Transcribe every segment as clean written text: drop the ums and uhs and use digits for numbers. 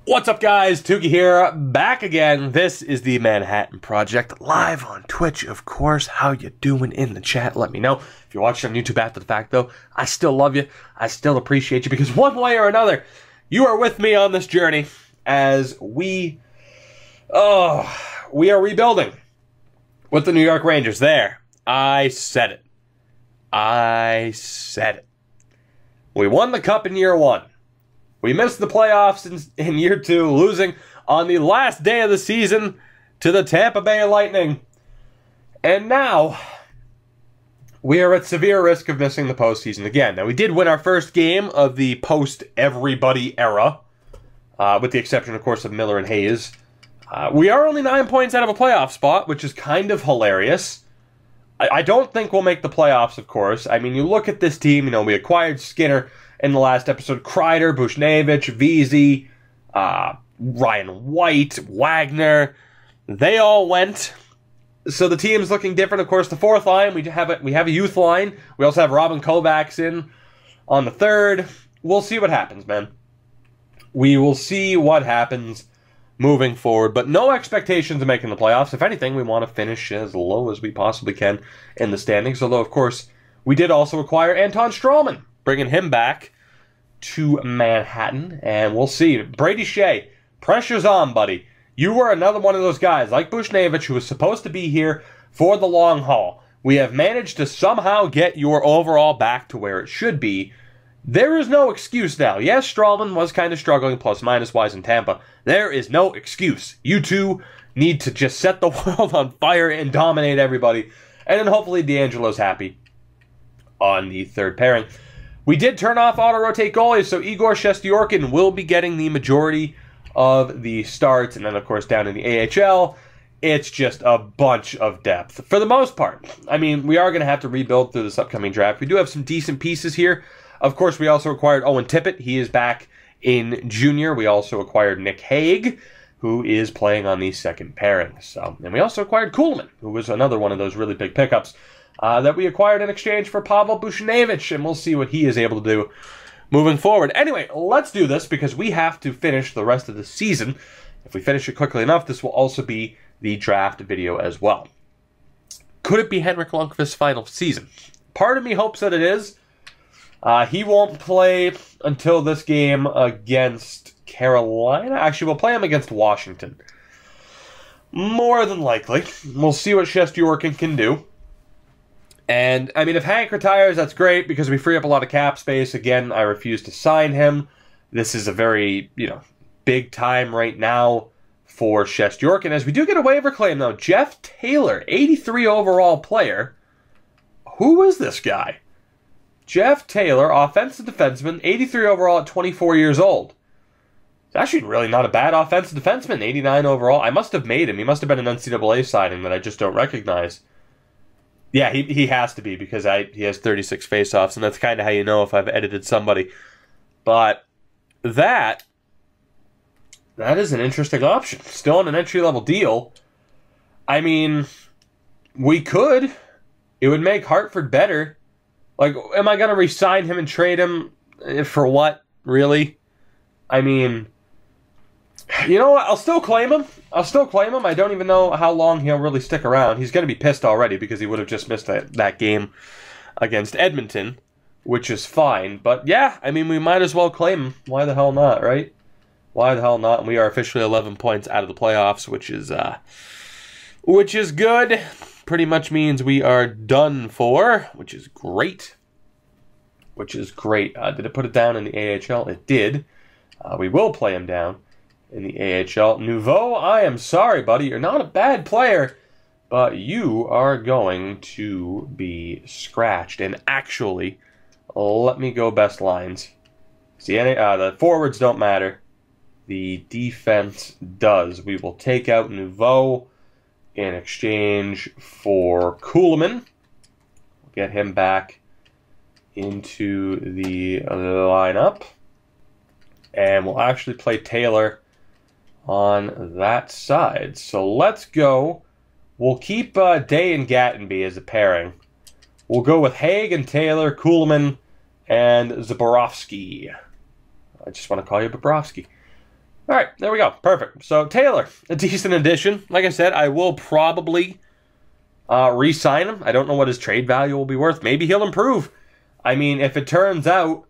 What's up, guys? Tuki here, back again. This is the Manhattan Project, live on Twitch, of course. How you doing in the chat? Let me know. If you're watching on YouTube after the fact, though, I still love you. I still appreciate you, because one way or another, you are with me on this journey as we are rebuilding with the New York Rangers. There, I said it. I said it. We won the cup in year one. We missed the playoffs in year two, losing on the last day of the season to the Tampa Bay Lightning. And now, we are at severe risk of missing the postseason again. Now, we did win our first game of the post-everybody era, with the exception, of course, of Miller and Hayes. We are only 9 points out of a playoff spot, which is kind of hilarious. I don't think we'll make the playoffs, of course. I mean, you look at this team, we acquired Skinner in the last episode, Kreider, Buchnevich, Vesey, Ryan White, Wagner, they all went. So the team's looking different. Of course, the fourth line, we have a youth line. We also have Robin Kovacs in on the third. We'll see what happens, man. We will see what happens moving forward, but no expectations of making the playoffs. If anything, we want to finish as low as we possibly can in the standings, although, of course, we did also acquire Anton Strawman, bringing him back to Manhattan, and we'll see. Brady Shea, pressure's on, buddy. You were another one of those guys, like Buchnevich, who was supposed to be here for the long haul. We have managed to somehow get your overall back to where it should be. There is no excuse now. Yes, Strawman was kind of struggling plus-minus-wise in Tampa. There is no excuse. You two need to just set the world on fire and dominate everybody, and then hopefully D'Angelo's happy on the third pairing. We did turn off auto-rotate goalies, so Igor Shesterkin will be getting the majority of the starts. And then, of course, down in the AHL, it's just a bunch of depth. For the most part, I mean, we are going to have to rebuild through this upcoming draft. We do have some decent pieces here. Of course, we also acquired Owen Tippett. He is back in junior. We also acquired Nick Hague, who is playing on the second pairing. And we also acquired Kuhlman, who was another one of those really big pickups that we acquired in exchange for Pavel Buchnevich, and we'll see what he is able to do moving forward. Anyway, let's do this because we have to finish the rest of the season. If we finish it quickly enough, this will also be the draft video as well. Could it be Henrik Lundqvist's final season? Part of me hopes that it is. He won't play until this game against Carolina. Actually, we'll play him against Washington. More than likely. We'll see what Shesterkin can do. And, I mean, if Hank retires, that's great, because we free up a lot of cap space. Again, I refuse to sign him. This is a very, big time right now for Shesterkin, as we do get a waiver claim, though. Jeff Taylor, 83 overall player. Who is this guy? Jeff Taylor, offensive defenseman, 83 overall at 24 years old. It's actually really not a bad offensive defenseman, 89 overall. I must have made him. He must have been an NCAA signing that I just don't recognize. Yeah, he has to be, because he has 36 faceoffs, and that's kind of how you know if I've edited somebody. But that is an interesting option. Still on an entry-level deal. I mean, we could. It would make Hartford better. Like, am I going to re-sign him and trade him for what, really? I mean, you know what? I'll still claim him. I don't even know how long he'll really stick around. He's going to be pissed already because he would have just missed that game against Edmonton, which is fine. But yeah, I mean, we might as well claim him. Why the hell not, right? Why the hell not? And we are officially 11 points out of the playoffs, which is good. Pretty much means we are done for, which is great. Did it put it down in the AHL? It did. We will play him down in the AHL. Nouveau, I am sorry, buddy. You're not a bad player, but you are going to be scratched. And actually, let me go best lines. See, the forwards don't matter. The defense does. We will take out Nouveau in exchange for Kuhlman. Get him back into the lineup. And we'll actually play Taylor on that side. So let's go. We'll keep Day and Gattenby as a pairing. We'll go with Haig and Taylor, Kuhlman, and Zaborowski. I just want to call you Bobrovsky. All right, there we go. Perfect. So Taylor, a decent addition. Like I said, I will probably re-sign him. I don't know what his trade value will be worth. Maybe he'll improve. I mean, if it turns out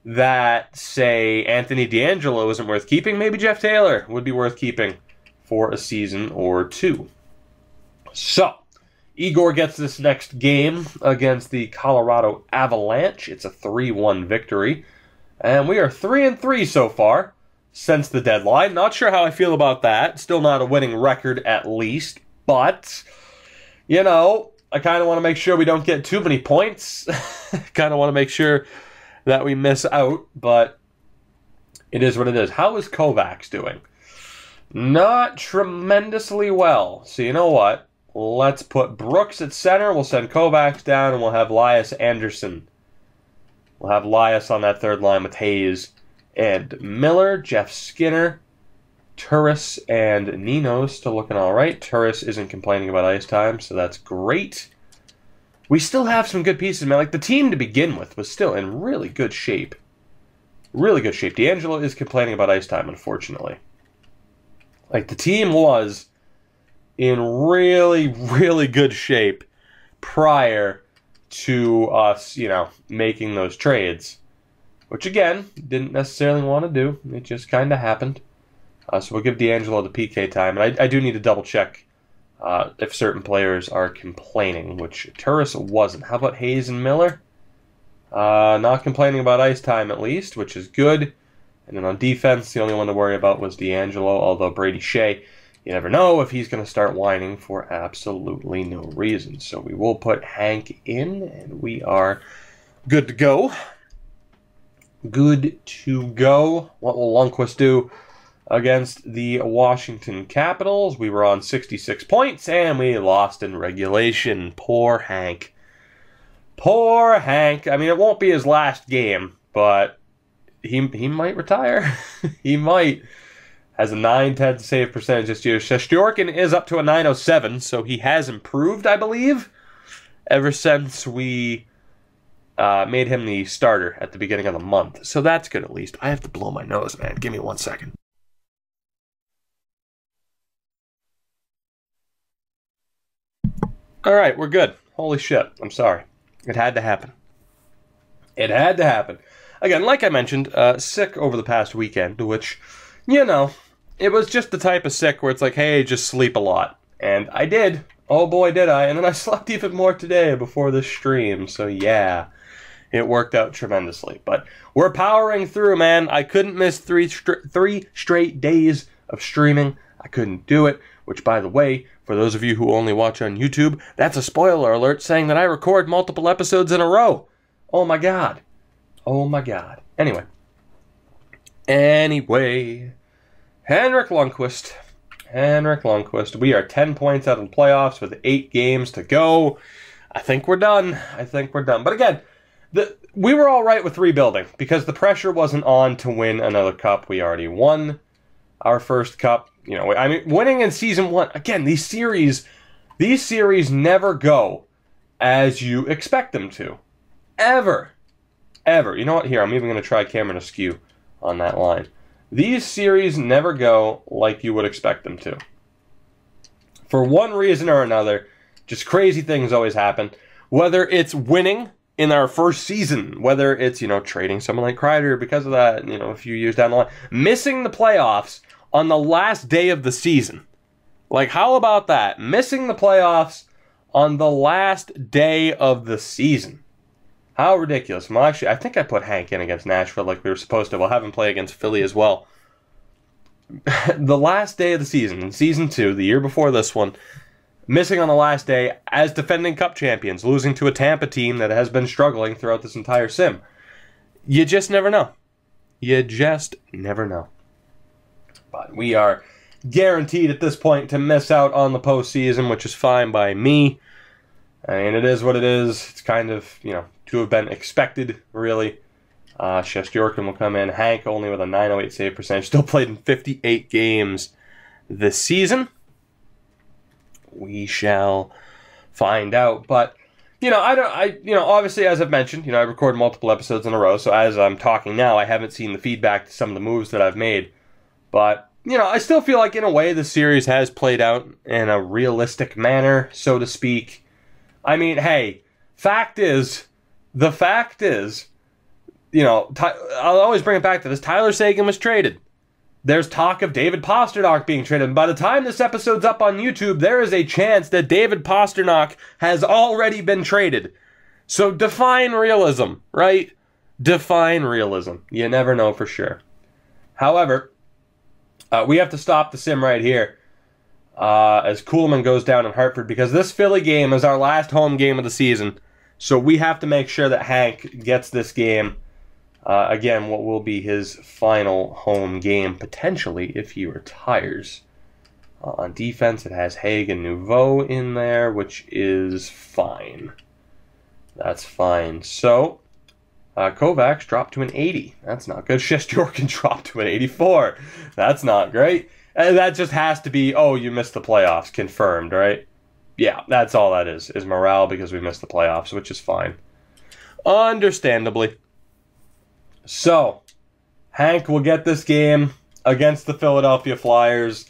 that, say, Anthony DeAngelo isn't worth keeping, maybe Jeff Taylor would be worth keeping for a season or two. So, Igor gets this next game against the Colorado Avalanche. It's a 3-1 victory. And we are 3-3 so far since the deadline. Not sure how I feel about that. Still not a winning record, at least. But, you know, I kind of want to make sure we don't get too many points. Kind of want to make sure that we miss out. But it is what it is. How is Kovacs doing? Not tremendously well. So you know what? Let's put Brooks at center. We'll send Kovacs down, and we'll have Elias Anderson. We'll have Elias on that third line with Hayes and Miller, Jeff Skinner, Turris, and Nino still looking all right. Turris isn't complaining about ice time, so that's great. We still have some good pieces, man. Like, the team to begin with was still in really good shape. Really good shape. DeAngelo is complaining about ice time, unfortunately. Like, the team was in really, really good shape prior to us, you know, making those trades. Which, again, didn't necessarily want to do. It just kind of happened. So we'll give DeAngelo the PK time. And I do need to double-check if certain players are complaining, which Turris wasn't. How about Hayes and Miller? Not complaining about ice time, at least, which is good. And then on defense, the only one to worry about was DeAngelo, although Brady Shea, you never know if he's going to start whining for absolutely no reason. So we will put Hank in, and we are good to go. Good to go. What will Lundqvist do against the Washington Capitals? We were on 66 points, and we lost in regulation. Poor Hank. Poor Hank. I mean, it won't be his last game, but he might retire. He might. Has a 910 save percentage this year. Shesterkin is up to a 907, so he has improved, I believe, ever since we made him the starter at the beginning of the month. So that's good, at least. I have to blow my nose, man. Give me 1 second. All right, we're good. Holy shit. I'm sorry. It had to happen. It had to happen. Again, like I mentioned, sick over the past weekend, which, you know, it was just the type of sick where it's like, hey, just sleep a lot. And I did. Oh boy, did I. And then I slept even more today before this stream. So yeah, it worked out tremendously. But we're powering through, man. I couldn't miss three straight days of streaming. I couldn't do it. Which, by the way, for those of you who only watch on YouTube, that's a spoiler alert saying that I record multiple episodes in a row. Oh my god. Oh my god. Anyway. Henrik Lundqvist. We are 10 points out of the playoffs with 8 games to go. I think we're done. But again, we were all right with rebuilding because the pressure wasn't on to win another cup. We already won our first cup. You know, I mean, winning in season 1. Again, these series never go as you expect them to. Ever. You know what? Here, I'm even going to try Cameron Askew on that line. These series never go like you would expect them to. For one reason or another, just crazy things always happen. Whether it's winning in our first season, whether it's, you know, trading someone like Kreider because of that, you know, a few years down the line, missing the playoffs on the last day of the season. Like, how about that? Missing the playoffs on the last day of the season. How ridiculous. Well, actually, I think I put Hank in against Nashville like we were supposed to. We'll have him play against Philly as well. The last day of the season, in Season 2, the year before this one, missing on the last day as defending Cup champions, losing to a Tampa team that has been struggling throughout this entire sim. You just never know. You just never know. But we are guaranteed at this point to miss out on the postseason, which is fine by me. I mean, it is what it is. It's kind of, you know, to have been expected, really. Shesterkin will come in. Hank only with a 908 save percentage. Still played in 58 games this season. We shall find out. But, you know, obviously, as I've mentioned, you know, I record multiple episodes in a row. So as I'm talking now, I haven't seen the feedback to some of the moves that I've made. But, you know, I still feel like in a way the series has played out in a realistic manner, so to speak. I mean, hey, the fact is, you know, I'll always bring it back to this. Tyler Seguin was traded. There's talk of David Pastrnak being traded. And by the time this episode's up on YouTube, there is a chance that David Pastrnak has already been traded. So define realism, right? Define realism. You never know for sure. However, we have to stop the sim right here as Kuhlman goes down in Hartford, because this Philly game is our last home game of the season. So we have to make sure that Hank gets this game. Again, what will be his final home game, potentially, if he retires. On defense, it has Haig and Nouveau in there, which is fine. That's fine. So, Kovacs dropped to an 80. That's not good. Shesterkin dropped to an 84. That's not great. And that just has to be, oh, you missed the playoffs. Confirmed, right? Yeah, that's all that is morale because we missed the playoffs, which is fine. Understandably. So, Hank will get this game against the Philadelphia Flyers.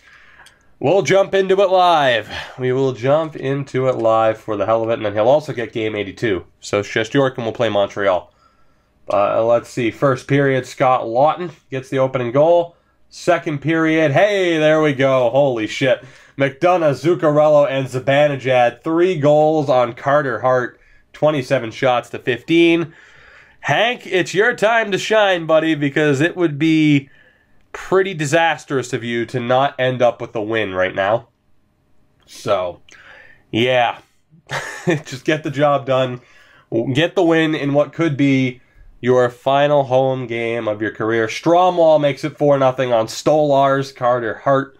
We'll jump into it live. We will jump into it live for the hell of it, and then he'll also get game 82. So, Shesterkin will play Montreal. Let's see. First period, Scott Lawton gets the opening goal. Second period, hey, there we go. Holy shit. McDonough, Zuccarello, and Zibanejad. 3 goals on Carter Hart. 27 shots to 15. Hank, it's your time to shine, buddy, because it would be pretty disastrous of you to not end up with a win right now. So, yeah. Just get the job done. Get the win in what could be your final home game of your career. Stromwall makes it 4-0 on Stolarz. Carter Hart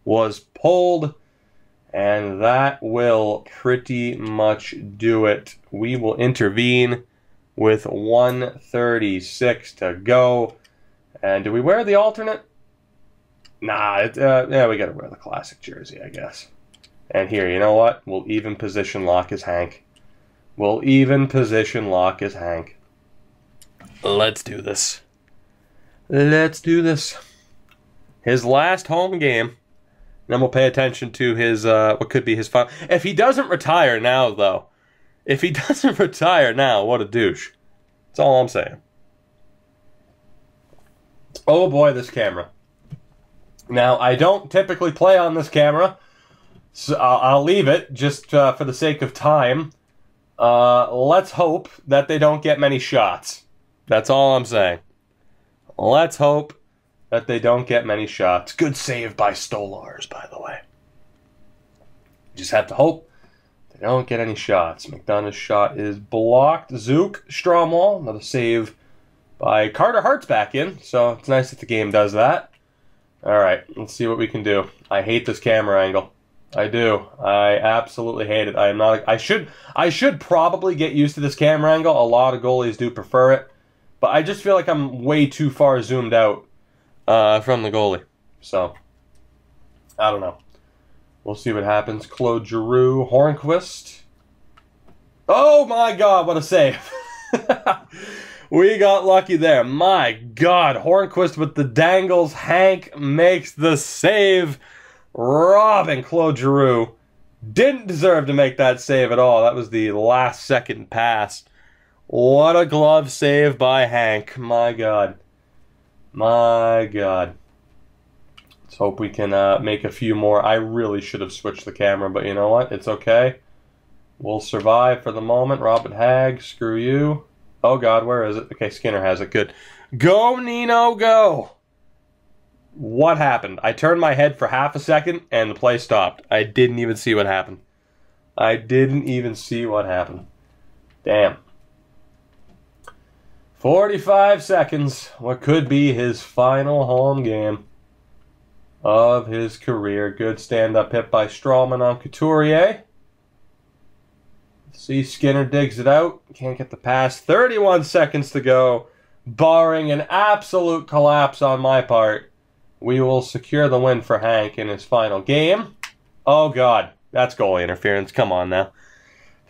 was pulled. And that will pretty much do it. We will intervene with 1:36 to go. And do we wear the alternate? Nah, yeah, we gotta wear the classic jersey, I guess. And here, you know what? We'll even position lock as Hank. We'll even position lock as Hank. Let's do this. Let's do this. His last home game. Then we'll pay attention to his, what could be his final. If he doesn't retire now, though. If he doesn't retire now, what a douche. That's all I'm saying. Oh boy, this camera. Now, I don't typically play on this camera, so I'll leave it just for the sake of time. Let's hope that they don't get many shots. That's all I'm saying. Let's hope that they don't get many shots. Good save by Stolarz, by the way. Just have to hope they don't get any shots. McDonough's shot is blocked. Zook, Stromwall, another save by Carter Hart's back in, so it's nice that the game does that. Alright, let's see what we can do. I hate this camera angle. I do. I absolutely hate it. I am not. I should probably get used to this camera angle. A lot of goalies do prefer it, but I just feel like I'm way too far zoomed out from the goalie. So I don't know. We'll see what happens. Claude Giroux, Hornquist. Oh my God! What a save! We got lucky there. My God, Hornquist with the dangles. Hank makes the save. Robbing Claude Giroux. Didn't deserve to make that save at all. That was the last second pass. What a glove save by Hank. My God. My God. Let's hope we can make a few more. I really should have switched the camera, but you know what? It's okay. We'll survive for the moment. Robin Hagg, screw you. Oh God, where is it? Okay, Skinner has it. Good. Go, Nino, go! What happened? I turned my head for half a second and the play stopped. I didn't even see what happened. I didn't even see what happened. Damn. 45 seconds. What could be his final home game of his career. Good stand-up hit by Strawman on Couturier. See, Skinner digs it out. Can't get the pass. 31 seconds to go. Barring an absolute collapse on my part, we will secure the win for Hank in his final game. Oh, God. That's goalie interference. Come on now.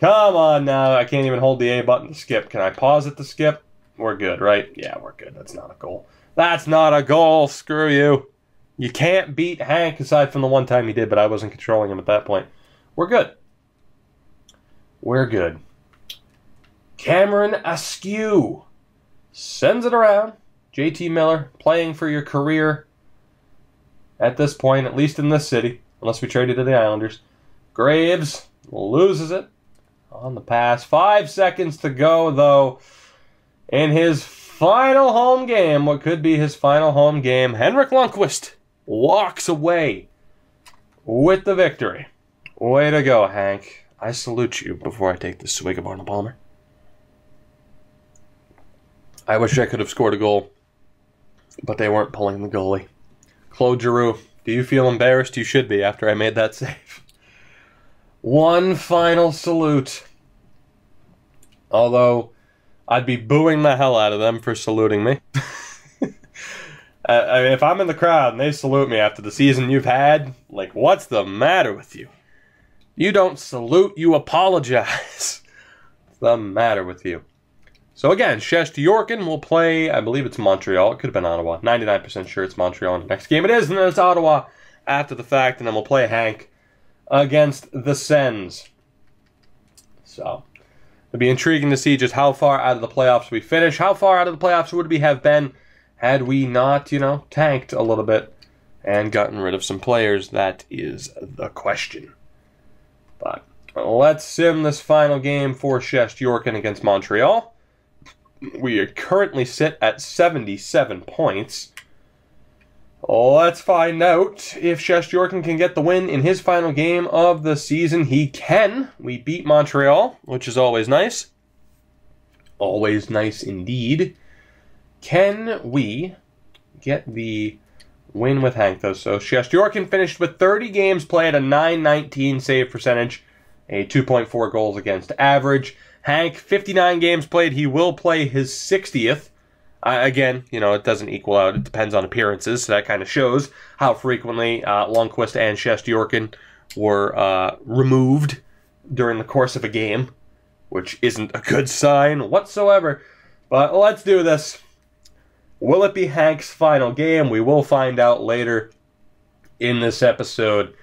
Come on now. I can't even hold the A button to skip. Can I pause it to skip? We're good, right? Yeah, we're good. That's not a goal. That's not a goal. Screw you. You can't beat Hank aside from the one time he did, but I wasn't controlling him at that point. We're good. We're good. Cameron Askew sends it around. JT Miller playing for your career at this point, at least in this city, unless we trade you to the Islanders. Graves loses it on the pass. 5 seconds to go, though, in his final home game. What could be his final home game. Henrik Lundqvist walks away with the victory. Way to go, Hank. I salute you before I take this swig of Arnold Palmer. I wish I could have scored a goal, but they weren't pulling the goalie. Claude Giroux, do you feel embarrassed? You should be after I made that save. One final salute. Although, I'd be booing the hell out of them for saluting me. If I'm in the crowd and they salute me after the season you've had, like, what's the matter with you? You don't salute, you apologize. What's the matter with you? So again, Shesterkin will play, I believe it's Montreal. It could have been Ottawa. 99% sure it's Montreal in the next game. It is, and then it's Ottawa after the fact, and then we'll play Hank against the Sens. So, it'll be intriguing to see just how far out of the playoffs we finish. How far out of the playoffs would we have been had we not, tanked a little bit and gotten rid of some players? That is the question. But let's sim this final game for Shesterkin against Montreal. We currently sit at 77 points. Let's find out if Shesterkin can get the win in his final game of the season. He can. We beat Montreal, which is always nice. Always nice indeed. Can we get the win with Hank, though? So Shesterkin finished with 30 games played, a .919 save percentage, a 2.4 goals against average. Hank, 59 games played. He will play his 60th. Again, it doesn't equal out. It depends on appearances, so that kind of shows how frequently Lundqvist and Shesterkin were removed during the course of a game, which isn't a good sign whatsoever. But let's do this. Will it be Hank's final game? We will find out later in this episode.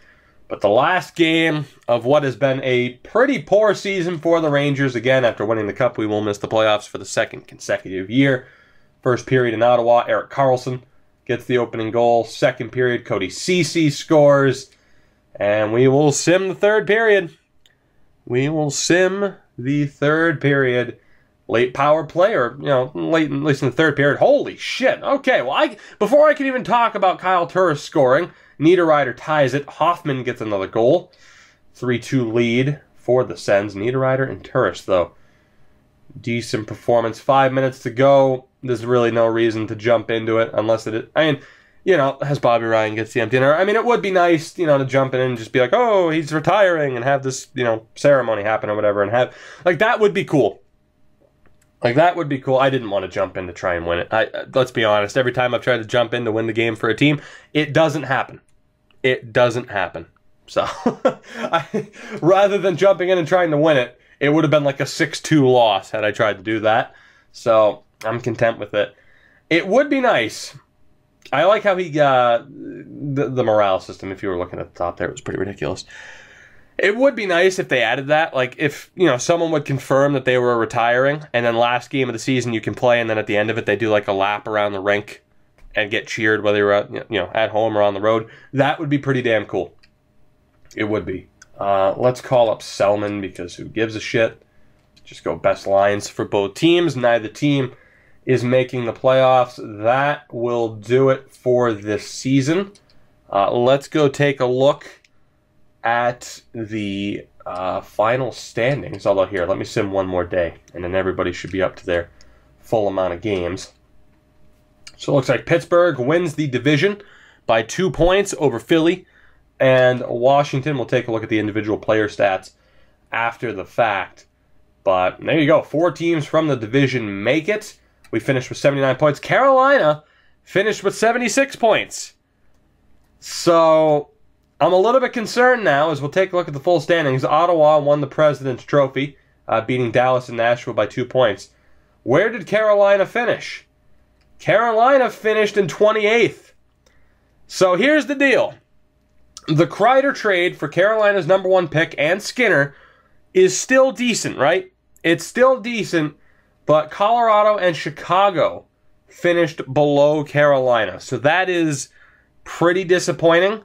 But the last game of what has been a pretty poor season for the Rangers. Again, after winning the Cup, we will miss the playoffs for the second consecutive year. First period in Ottawa, Erik Karlsson gets the opening goal. Second period, Cody Ceci scores. And we will sim the third period. We will sim the third period. Late power play, or, late, at least in the third period. Holy shit. Okay, well, before I can even talk about Kyle Turris scoring, Niederreiter ties it. Hoffman gets another goal. 3-2 lead for the Sens. Niederreiter and Turris, though. Decent performance. 5 minutes to go. There's really no reason to jump into it unless as Bobby Ryan gets the empty net. It would be nice, to jump in and just be like, oh, he's retiring, and have this, ceremony happen or whatever, and have, that would be cool. That would be cool. I didn't want to jump in to try and win it. Let's be honest. Every time I've tried to jump in to win the game for a team, it doesn't happen. It doesn't happen. So, rather than jumping in and trying to win it, it would have been like a 6-2 loss had I tried to do that. So, I'm content with it. It would be nice. I like how he got the morale system, if you were looking at the top there. It was pretty ridiculous. It would be nice if they added that. If, someone would confirm that they were retiring, and then last game of the season you can play, and then at the end of it they do a lap around the rink and get cheered whether you're at home or on the road. That would be pretty damn cool. It would be. Let's call up Selman, because who gives a shit? Just go best lines for both teams. Neither team is making the playoffs. That will do it for this season. Let's go take a look at the final standings. Although here, let me sim one more day, and then everybody should be up to their full amount of games. So it looks like Pittsburgh wins the division by 2 points over Philly, and Washington. We'll take a look at the individual player stats after the fact. But there you go. 4 teams from the division make it. We finished with 79 points. Carolina finished with 76 points. So I'm a little bit concerned now as we'll take a look at the full standings. Ottawa won the President's Trophy, beating Dallas and Nashville by 2 points. Where did Carolina finish? Carolina finished in 28th. So here's the deal. The Kreider trade for Carolina's #1 pick and Skinner is still decent, right? It's still decent, but Colorado and Chicago finished below Carolina. So that is pretty disappointing.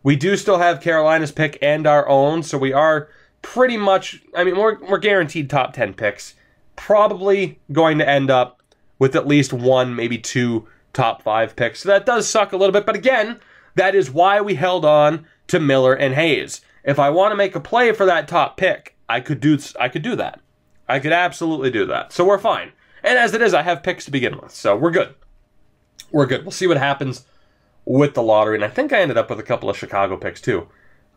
We do still have Carolina's pick and our own, so we are pretty much, I mean, we're guaranteed top 10 picks. Probably going to end up with at least 1, maybe 2 top 5 picks. So that does suck a little bit, but again, that is why we held on to Miller and Hayes. If I want to make a play for that top pick, I could do that. I could absolutely do that. So we're fine. And as it is, I have picks to begin with, so we're good. We're good. We'll see what happens with the lottery, and I think I ended up with a couple of Chicago picks too.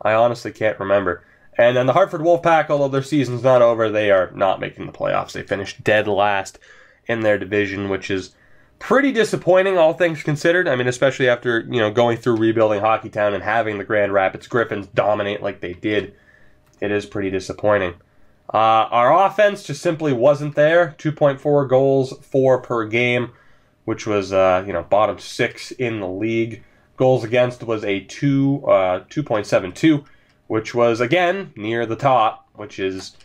I honestly can't remember. And then the Hartford Wolfpack, although their season's not over, they are not making the playoffs. They finished dead last in their division, which is pretty disappointing, all things considered. I mean, especially after, going through rebuilding Hockeytown and having the Grand Rapids Griffins dominate like they did. It is pretty disappointing. Our offense just simply wasn't there. 2.4 goals, 4 per game, which was, bottom 6 in the league. Goals against was a 2.72, which was, again, near the top, which is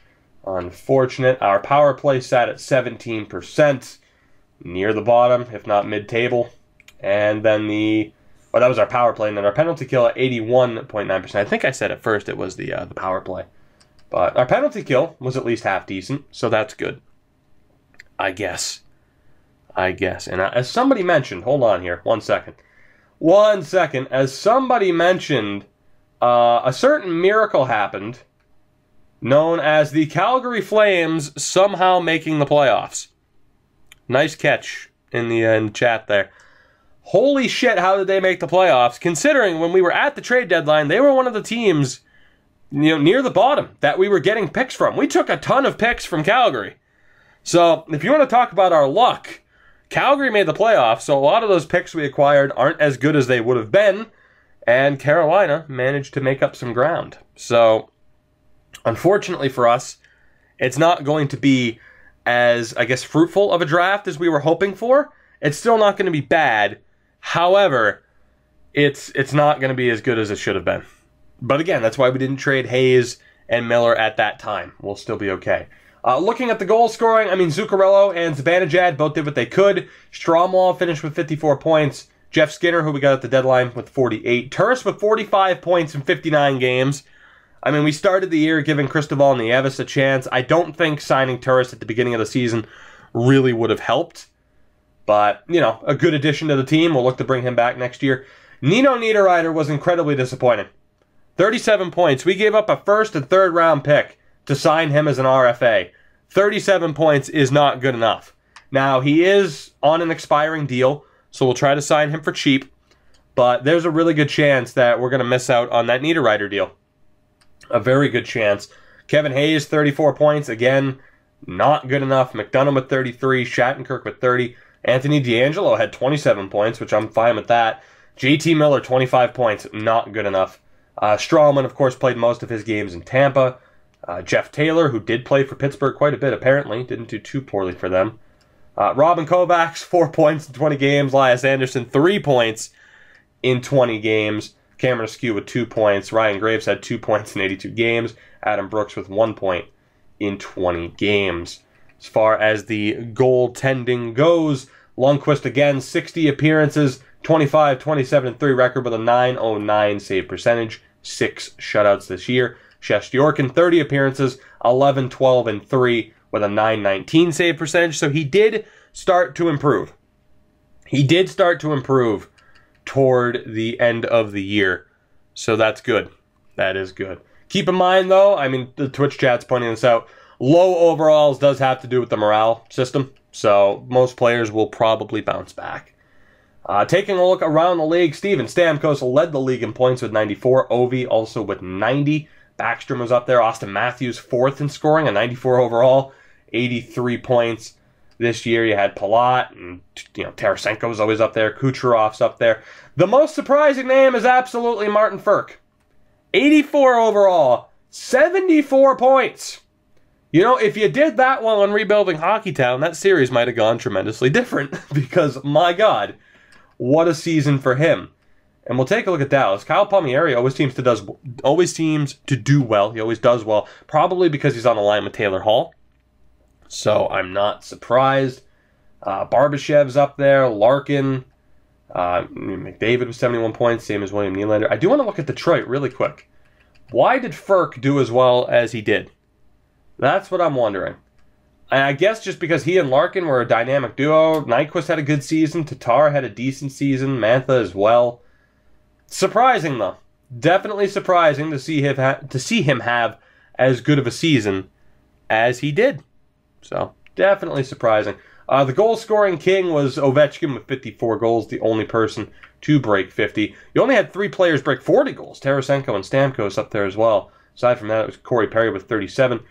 unfortunate. Our power play sat at 17%, near the bottom, if not mid-table. And then that was our power play, and then our penalty kill at 81.9%. I think I said at first it was the power play. But our penalty kill was at least half decent, so that's good. I guess. And as somebody mentioned, hold on here, 1 second. 1 second. As somebody mentioned, a certain miracle happened, known as the Calgary Flames somehow making the playoffs. Nice catch in the chat there. Holy shit, how did they make the playoffs? Considering when we were at the trade deadline, they were one of the teams near the bottom that we were getting picks from. We took a ton of picks from Calgary. So if you want to talk about our luck, Calgary made the playoffs, so a lot of those picks we acquired aren't as good as they would have been, and Carolina managed to make up some ground. So unfortunately for us, it's not going to be as, I guess, fruitful of a draft as we were hoping for. It's still not going to be bad. However, it's not going to be as good as it should have been. But again, that's why we didn't trade Hayes and Miller at that time. We'll still be okay. Looking at the goal scoring, I mean, Zuccarello and Zibanejad both did what they could. Stromwall finished with 54 points. Jeff Skinner, who we got at the deadline, with 48. Turris with 45 points in 59 games. I mean, we started the year giving Cristobal and Nieves a chance. I don't think signing Turris at the beginning of the season really would have helped. But, a good addition to the team. We'll look to bring him back next year. Nino Niederreiter was incredibly disappointing. 37 points. We gave up a first and third round pick to sign him as an RFA. 37 points is not good enough. Now, he is on an expiring deal, so we'll try to sign him for cheap. But there's a really good chance that we're going to miss out on that Niederreiter deal. A very good chance. Kevin Hayes, 34 points. Again, not good enough. McDonough with 33. Shattenkirk with 30. Anthony DeAngelo had 27 points, which I'm fine with that. JT Miller, 25 points. Not good enough. Strawman, of course, played most of his games in Tampa. Jeff Taylor, who did play for Pittsburgh quite a bit, apparently. Didn't do too poorly for them. Robin Kovacs, 4 points in 20 games. Elias Anderson, 3 points in 20 games. Cameron Askew with 2 points. Ryan Graves had 2 points in 82 games. Adam Brooks with 1 point in 20 games. As far as the goaltending goes, Lundqvist again, 60 appearances, 25, 27, and 3 record with a .909 save percentage. 6 shutouts this year. Shesterkin, 30 appearances, 11, 12, and 3 with a .919 save percentage. So he did start to improve. He did start to improve toward the end of the year. So that's good. That is good. Keep in mind, though, I mean, the Twitch chat's pointing this out, low overalls does have to do with the morale system. So most players will probably bounce back. Taking a look around the league, Steven Stamkos led the league in points with 94. Ovi also with 90. Backstrom was up there. Austin Matthews, 4th in scoring, a 94 overall, 83 points. This year you had Palat, and Tarasenko was always up there. Kucherov's up there. The most surprising name is absolutely Martin Ferk. 84 overall, 74 points. If you did that while on rebuilding Hockeytown, that series might have gone tremendously different because, my God, what a season for him. And we'll take a look at Dallas. Kyle Palmieri always seems to do well. He always does well, probably because he's on the line with Taylor Hall. So I'm not surprised. Barbashev's up there. Larkin. McDavid with 71 points, same as William Nylander. I do want to look at Detroit really quick. Why did Ferk do as well as he did? That's what I'm wondering. And I guess just because he and Larkin were a dynamic duo. Nyquist had a good season. Tatar had a decent season. Mantha as well. Surprising, though. Definitely surprising to see him have as good of a season as he did. So, definitely surprising. The goal-scoring king was Ovechkin with 54 goals, the only person to break 50. You only had 3 players break 40 goals. Tarasenko and Stamkos up there as well. Aside from that, it was Corey Perry with 37.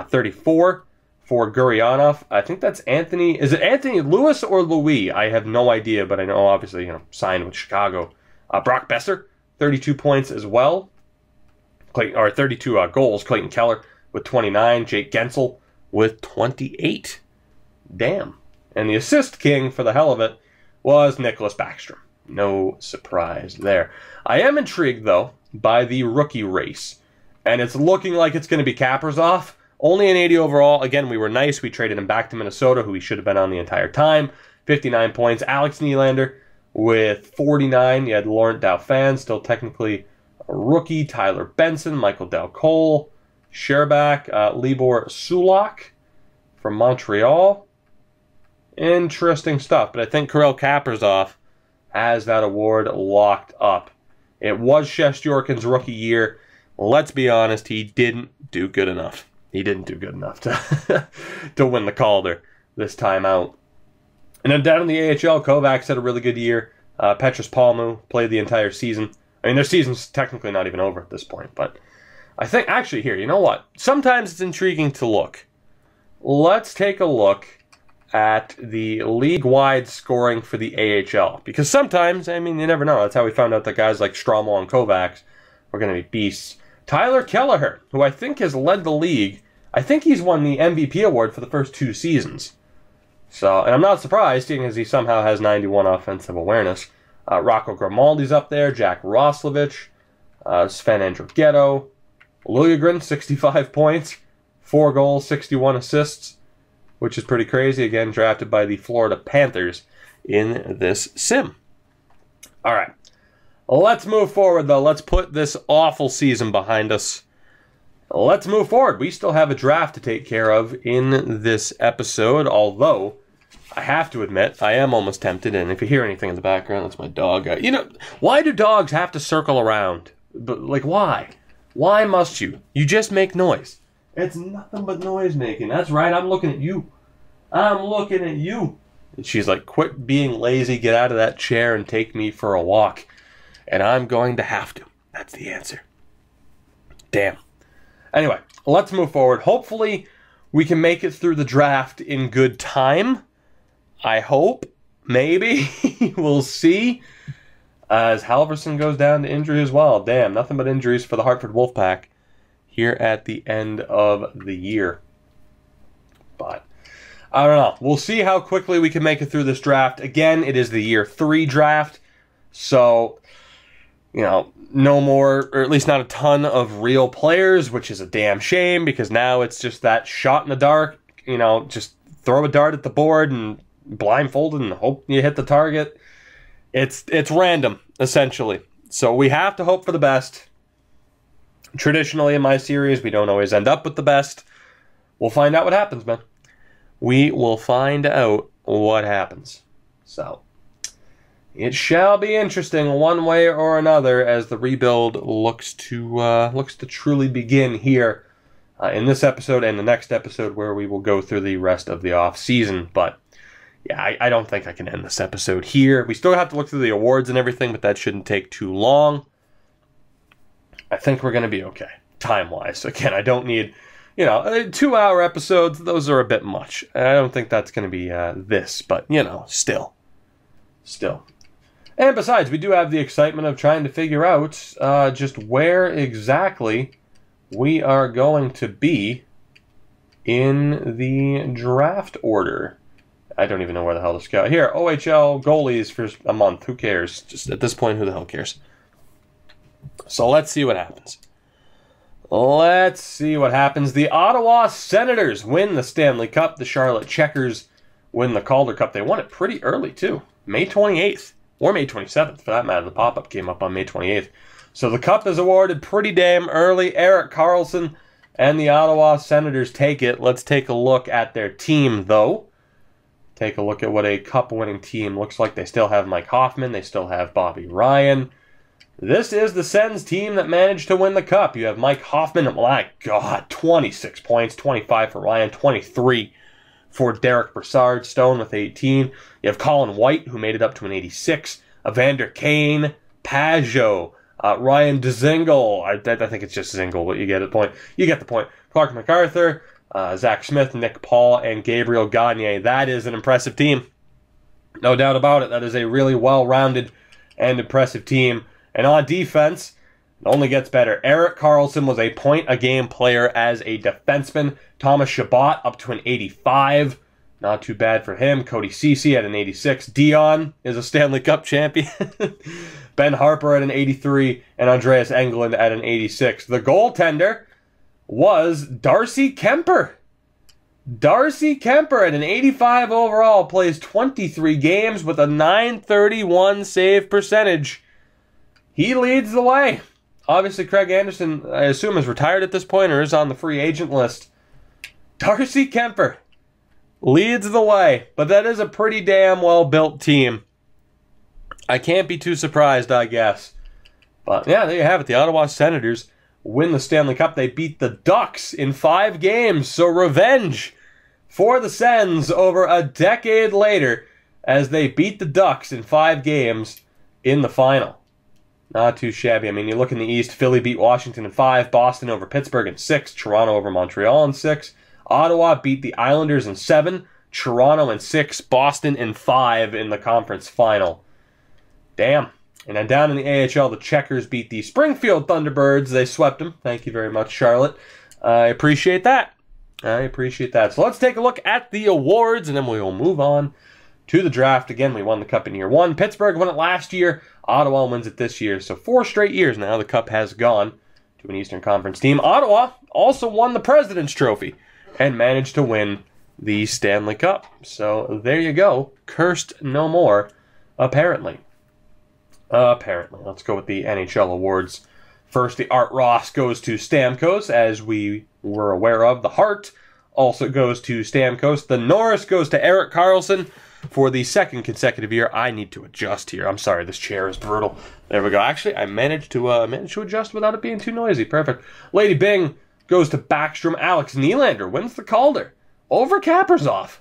34 for Gurianov. I think that's Anthony. Is it Anthony Lewis or Louis? I have no idea, but I know, obviously, signed with Chicago. Brock Besser, 32 points as well. 32 goals. Clayton Keller with 29. Jake Gensel with 28. Damn. And the assist king, for the hell of it, was Nicholas Backstrom. No surprise there. I am intrigued, though, by the rookie race. And it's looking like it's going to be Kaprizov. Only an 80 overall. Again, we were nice. We traded him back to Minnesota, who he should have been on the entire time. 59 points. Alex Nylander with 49. You had Laurent Dauphin, still technically a rookie. Tyler Benson, Michael Del Cole, Sherbak, Libor Sulak from Montreal. Interesting stuff. But I think Kirill Kaprizov has that award locked up. It was Shesterkin's rookie year. Let's be honest, he didn't do good enough. He didn't do good enough to win the Calder this time out. And then down in the AHL, Kovacs had a really good year. Petrus Palmu played the entire season. I mean, their season's technically not even over at this point. But I think, actually, here, you know what? Sometimes it's intriguing to look. Let's take a look at the league-wide scoring for the AHL. Because sometimes, I mean, you never know. That's how we found out that guys like Strommel and Kovacs were going to be beasts. Tyler Kelleher, who I think has led the league, I think he's won the MVP award for the first 2 seasons. So, and I'm not surprised, seeing as he somehow has 91 offensive awareness. Rocco Grimaldi's up there, Jack Roslovich, Sven Andrighetto, Liljegren, 65 points, 4 goals, 61 assists, which is pretty crazy. Again, drafted by the Florida Panthers in this sim. All right. Let's move forward, though. Let's put this awful season behind us. Let's move forward. We still have a draft to take care of in this episode, although I have to admit, I am almost tempted, and if you hear anything in the background, that's my dog. Why do dogs have to circle around? But, why? Why must you? You just make noise. It's nothing but noise making. That's right, I'm looking at you. I'm looking at you. And she's like, quit being lazy, get out of that chair and take me for a walk. And I'm going to have to. That's the answer. Damn. Anyway, let's move forward. Hopefully, we can make it through the draft in good time. I hope. Maybe. We'll see. As Halverson goes down to injury as well. Damn, nothing but injuries for the Hartford Wolfpack here at the end of the year. But I don't know. We'll see how quickly we can make it through this draft. Again, it is the year 3 draft. So, no more, or at least not a ton of real players, which is a damn shame because now it's just that shot in the dark. Just throw a dart at the board and blindfolded and hope you hit the target. It's random, essentially. So we have to hope for the best. Traditionally in my series, we don't always end up with the best. We'll find out what happens, man. We will find out what happens. So it shall be interesting one way or another as the rebuild looks to truly begin here in this episode and the next episode where we will go through the rest of the off season. But yeah, I don't think I can end this episode here. We still have to look through the awards and everything, but that shouldn't take too long. I think we're going to be okay, time-wise. Again, I don't need, 2-hour episodes. Those are a bit much. I don't think that's going to be this, but, still. And besides, we do have the excitement of trying to figure out just where exactly we are going to be in the draft order. I don't even know where the hell to go. Here, OHL goalies for a month. Who cares? Just at this point, who the hell cares? So let's see what happens. Let's see what happens. The Ottawa Senators win the Stanley Cup. The Charlotte Checkers win the Calder Cup. They won it pretty early, too. May 28th. Or May 27th, for that matter. The pop-up came up on May 28th. So the cup is awarded pretty damn early. Erik Karlsson and the Ottawa Senators take it. Let's take a look at their team, though. Take a look at what a cup-winning team looks like. They still have Mike Hoffman. They still have Bobby Ryan. This is the Sens team that managed to win the cup. You have Mike Hoffman. My God, 26 points, 25 for Ryan, 23 for Derek Brassard. Stone with 18. You have Colin White, who made it up to an 86. Evander Kane, Pajot, Ryan Dzingel. I think it's just Zingle, but you get the point. You get the point. Clark MacArthur, Zach Smith, Nick Paul, and Gabriel Gagne. That is an impressive team. No doubt about it. That is a really well-rounded and impressive team. And on defense, it only gets better. Erik Karlsson was a point-a-game player as a defenseman. Thomas Chabot up to an 85. Not too bad for him. Cody Ceci at an 86. Dion is a Stanley Cup champion. Ben Harper at an 83. And Andreas Englund at an 86. The goaltender was Darcy Kemper. Darcy Kemper at an 85 overall. Plays 23 games with a .931 save percentage. He leads the way. Obviously, Craig Anderson, I assume, is retired at this point or is on the free agent list. Darcy Kemper leads the way, but that is a pretty damn well-built team. I can't be too surprised, I guess. But, yeah, there you have it. The Ottawa Senators win the Stanley Cup. They beat the Ducks in 5 games, so revenge for the Sens over a decade later as they beat the Ducks in 5 games in the final. Not too shabby. I mean, you look in the East, Philly beat Washington in 5, Boston over Pittsburgh in 6, Toronto over Montreal in 6, Ottawa beat the Islanders in 7, Toronto in 6, Boston in 5 in the conference final. Damn. And then down in the AHL, the Checkers beat the Springfield Thunderbirds. They swept them. Thank you very much, Charlotte. I appreciate that. I appreciate that. So let's take a look at the awards, and then we will move on to the draft. Again, we won the Cup in year 1. Pittsburgh won it last year. Ottawa wins it this year. So 4 straight years now the Cup has gone to an Eastern Conference team. Ottawa also won the President's Trophy and managed to win the Stanley Cup. So there you go. Cursed no more, apparently. Let's go with the NHL awards. First, the Art Ross goes to Stamkos, as we were aware of. The Hart also goes to Stamkos. The Norris goes to Erik Karlsson for the 2nd consecutive year. I need to adjust here. I'm sorry, this chair is brutal. There we go. Actually, I managed to adjust without it being too noisy. Perfect. Lady Bing goes to Backstrom. Alex Nylander wins the Calder over Kaprizov.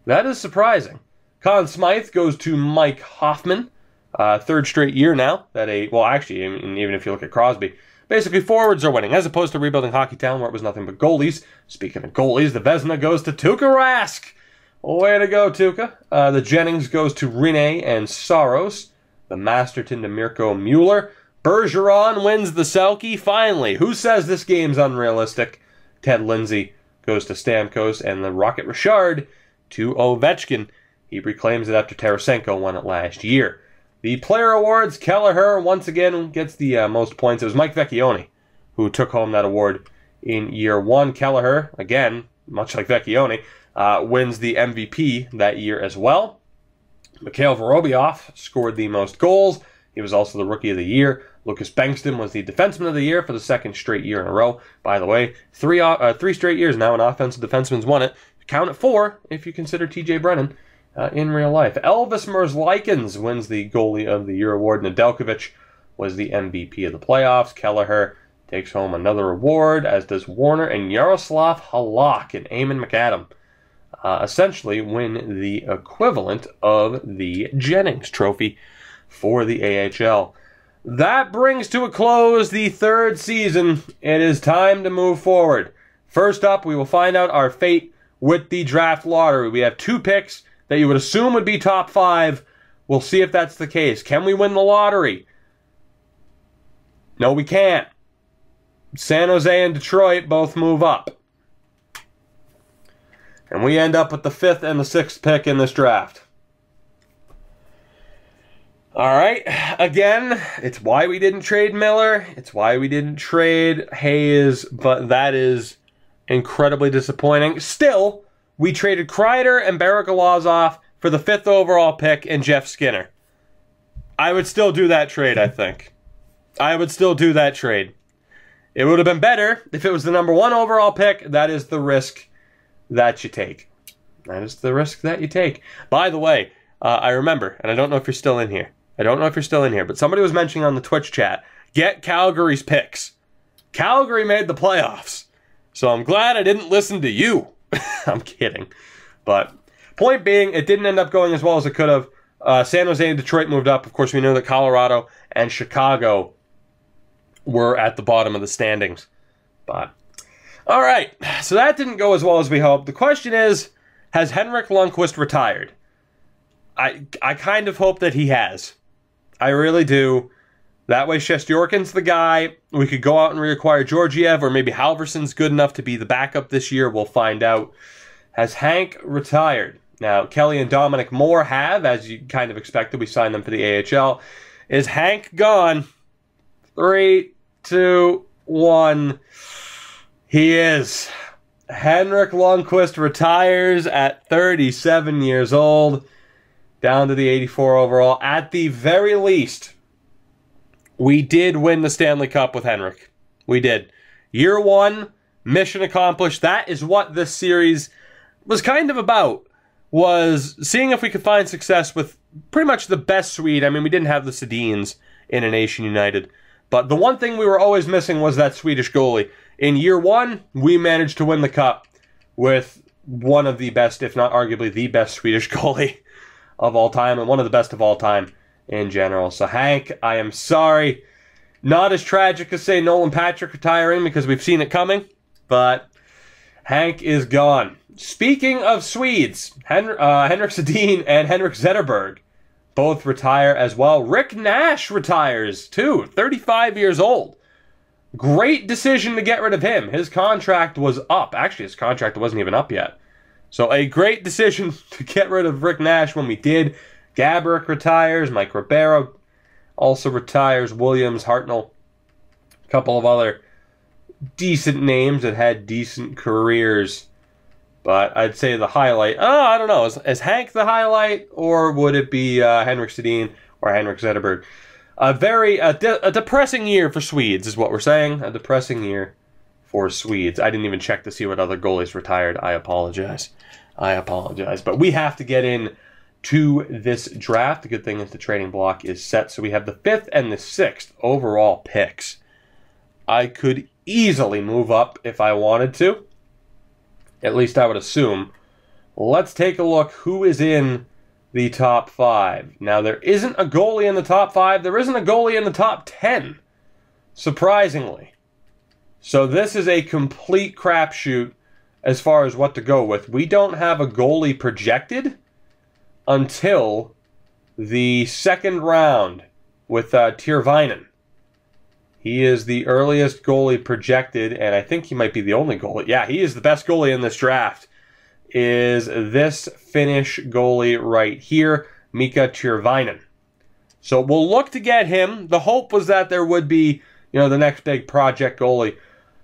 That is surprising. Conn Smythe goes to Mike Hoffman. 3rd straight year now that even if you look at Crosby, basically forwards are winning as opposed to rebuilding Hockey Town where it was nothing but goalies. Speaking of goalies, the Vezina goes to Tuukka Rask. Way to go, Tuukka. The Jennings goes to Rinne and Saros. The Masterton to Mirko Mueller. Bergeron wins the Selke. Finally, who says this game's unrealistic? Ted Lindsay goes to Stamkos, and the Rocket Richard to Ovechkin. He reclaims it after Tarasenko won it last year. The player awards, Kelleher once again gets the most points. It was Mike Vecchione who took home that award in year 1. Kelleher, again, much like Vecchione, wins the MVP that year as well. Mikhail Vorobyev scored the most goals. He was also the Rookie of the Year. Lucas Bengtsson was the Defenseman of the Year for the 2nd straight year in a row. By the way, 3 straight years now an offensive defenseman's won it. Count it 4 if you consider T.J. Brennan in real life. Elvis Merzlikins wins the Goalie of the Year award. Nedeljkovic was the MVP of the playoffs. Kelleher takes home another award, as does Warner, and Yaroslav Halak and Eamon McAdam essentially win the equivalent of the Jennings Trophy for the AHL. That brings to a close the 3rd season. It is time to move forward. First up, we will find out our fate with the draft lottery. We have 2 picks that you would assume would be top 5. We'll see if that's the case. Can we win the lottery? No, we can't. San Jose and Detroit both move up. And we end up with the 5th and the 6th pick in this draft. All right, again, it's why we didn't trade Miller. It's why we didn't trade Hayes, but that is incredibly disappointing. Still, we traded Kreider and Barrett Galazov for the 5th overall pick and Jeff Skinner. I would still do that trade, I think. I would still do that trade. It would have been better if it was the number 1 overall pick. That is the risk that you take. That is the risk that you take. By the way, I remember, and I don't know if you're still in here. But somebody was mentioning on the Twitch chat, get Calgary's picks. Calgary made the playoffs. So I'm glad I didn't listen to you. I'm kidding. But point being, it didn't end up going as well as it could have. San Jose and Detroit moved up. Of course, we know that Colorado and Chicago were at the bottom of the standings. But, all right. So that didn't go as well as we hoped. The question is, has Henrik Lundqvist retired? I kind of hope that he has. I really do. That way, Shesterkin's the guy. We could go out and reacquire Georgiev, or maybe Halverson's good enough to be the backup this year. We'll find out. Has Hank retired? Now, Kelly and Dominic Moore have, as you kind of expected. We signed them for the AHL. Is Hank gone? 3, 2, 1. He is. Henrik Lundqvist retires at 37 years old. Down to the 84 overall. At the very least, we did win the Stanley Cup with Henrik. We did. Year 1, mission accomplished. That is what this series was kind of about, was seeing if we could find success with pretty much the best Swede. I mean, we didn't have the Sedins in a Nation United, but the one thing we were always missing was that Swedish goalie. In year 1, we managed to win the Cup with one of the best, if not arguably the best Swedish goalie of all time, and one of the best of all time in general. So Hank, I am sorry. Not as tragic as, say, Nolan Patrick retiring, because we've seen it coming, but Hank is gone. Speaking of Swedes, Henrik Sedin and Henrik Zetterberg both retire as well. Rick Nash retires, too, 35 years old. Great decision to get rid of him. His contract was up. Actually, his contract wasn't even up yet. So a great decision to get rid of Rick Nash when we did. Gaborik retires. Mike Ribeiro also retires. Williams, Hartnell. A couple of other decent names that had decent careers. But I'd say the highlight... Oh, I don't know. Is Hank the highlight? Or would it be Henrik Sedin or Henrik Zetterberg? A depressing year for Swedes is what we're saying. A depressing year for Swedes. I didn't even check to see what other goalies retired. I apologize. But we have to get in to this draft. The good thing is the trading block is set. So we have the 5th and the 6th overall picks. I could easily move up if I wanted to. At least I would assume. Let's take a look who is in the top 5. Now, there isn't a goalie in the top 5. There isn't a goalie in the top 10. Surprisingly. So this is a complete crapshoot as far as what to go with. We don't have a goalie projected until the 2nd round with Tyrväinen. He is the earliest goalie projected, and I think he might be the only goalie. Yeah, he is the best goalie in this draft. Is this Finnish goalie right here, Mika Tyrväinen. So we'll look to get him. The hope was that there would be, the next big project goalie.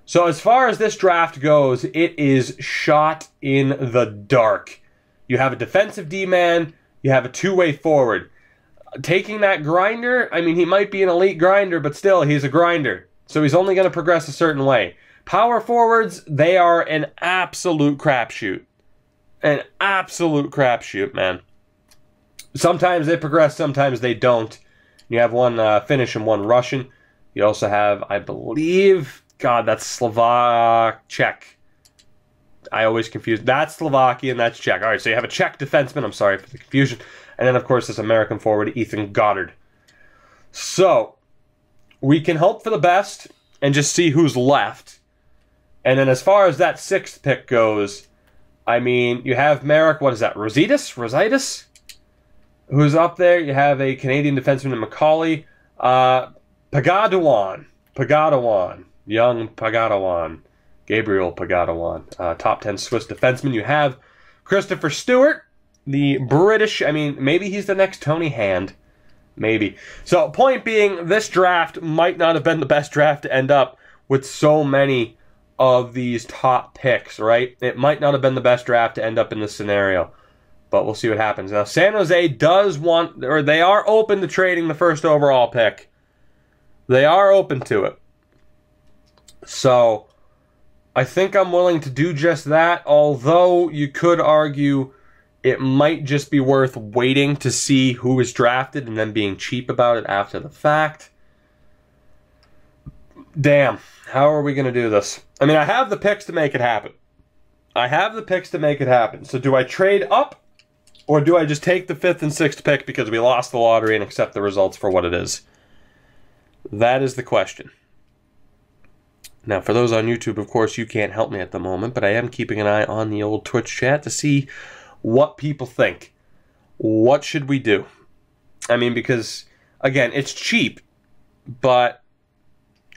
So as far as this draft goes, it is shot in the dark. You have a defensive D-man, you have a two-way forward. Taking that grinder, I mean, he might be an elite grinder, but still, he's a grinder. So he's only going to progress a certain way. Power forwards, they are an absolute crapshoot. An absolute crapshoot, man. Sometimes they progress, sometimes they don't. You have one Finnish and one Russian. You also have, I believe, God, that's Czech. I always confuse. That's Slovakian, that's Czech. All right, so you have a Czech defenseman. I'm sorry for the confusion. And then, of course, this American forward, Ethan Goddard. So, we can hope for the best and just see who's left. And then as far as that 6th pick goes, I mean, you have Marek, what is that, Rositis? Who's up there? You have a Canadian defenseman in Macaulay. Pagadawan. Young Pagadawan. Gabriel Pagadawan. Top 10 Swiss defenseman. You have Christopher Stewart, the British, I mean, maybe he's the next Tony Hand. Maybe. So, point being, this draft might not have been the best draft to end up with so many of these top picks, right? It might not have been the best draft to end up in this scenario. But we'll see what happens. Now, San Jose does want, or they are open to trading the first overall pick. They are open to it. So, I think I'm willing to do just that, although you could argue it might just be worth waiting to see who is drafted and then being cheap about it after the fact. Damn, how are we going to do this? I mean, I have the picks to make it happen. I have the picks to make it happen. So do I trade up, or do I just take the 5th and 6th pick because we lost the lottery and accept the results for what it is? That is the question. Now, for those on YouTube, of course, you can't help me at the moment, but I am keeping an eye on the old Twitch chat to see what people think. What should we do? I mean, because, again, it's cheap, but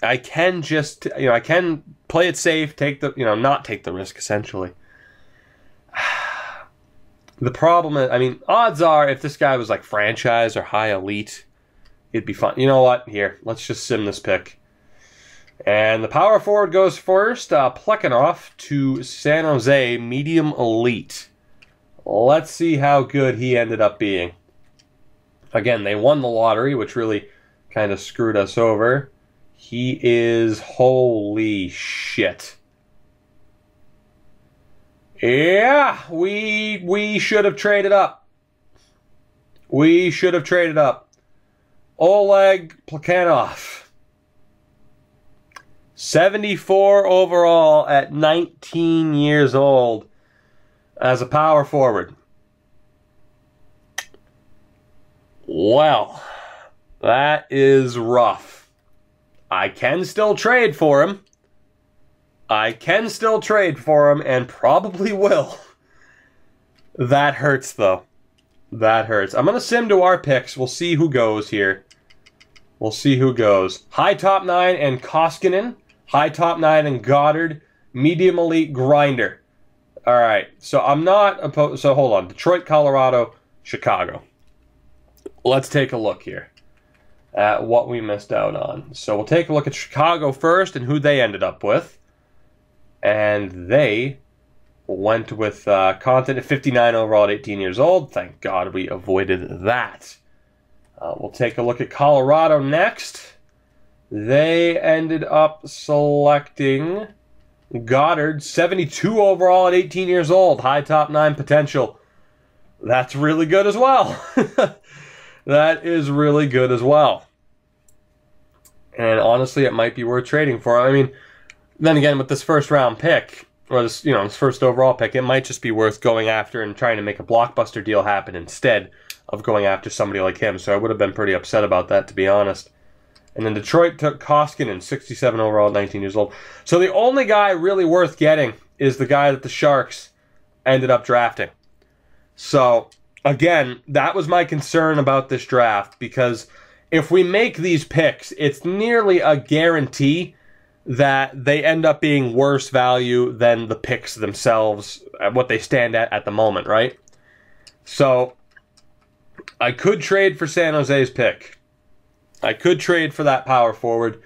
I can just, I can play it safe, take the, not take the risk, essentially. The problem is, I mean, odds are, if this guy was like franchise or high elite, it'd be fun. You know what? Here, let's just sim this pick. And the power forward goes first, Plekhanov to San Jose, medium elite. Let's see how good he ended up being. Again, they won the lottery, which really kind of screwed us over. He is, holy shit. Yeah, we should have traded up. We should have traded up. Oleg Plekhanov. 74 overall at 19 years old as a power forward. Well, that is rough. I can still trade for him. I can still trade for him and probably will. That hurts, though. That hurts. I'm going to sim to our picks. We'll see who goes here. We'll see who goes. High top 9 and Koskinen. High top 9 and Goddard. Medium elite Grinder. All right. So I'm not opposed. So hold on. Detroit, Colorado, Chicago. Let's take a look here at what we missed out on. So we'll take a look at Chicago first and who they ended up with. And they went with Content at 59 overall at 18 years old. Thank God we avoided that. We'll take a look at Colorado next. They ended up selecting Goddard, 72 overall at 18 years old. High top 9 potential. That's really good as well. That is really good as well. And honestly, it might be worth trading for. I mean, then again, with this first round pick, or this, this first overall pick, it might just be worth going after and trying to make a blockbuster deal happen instead of going after somebody like him. So I would have been pretty upset about that, to be honest. And then Detroit took Koskinen, 67 overall at 19 years old. So the only guy really worth getting is the guy that the Sharks ended up drafting. So, again, that was my concern about this draft, because if we make these picks, it's nearly a guarantee that they end up being worse value than the picks themselves, what they stand at the moment, right? So, I could trade for San Jose's pick. I could trade for that power forward.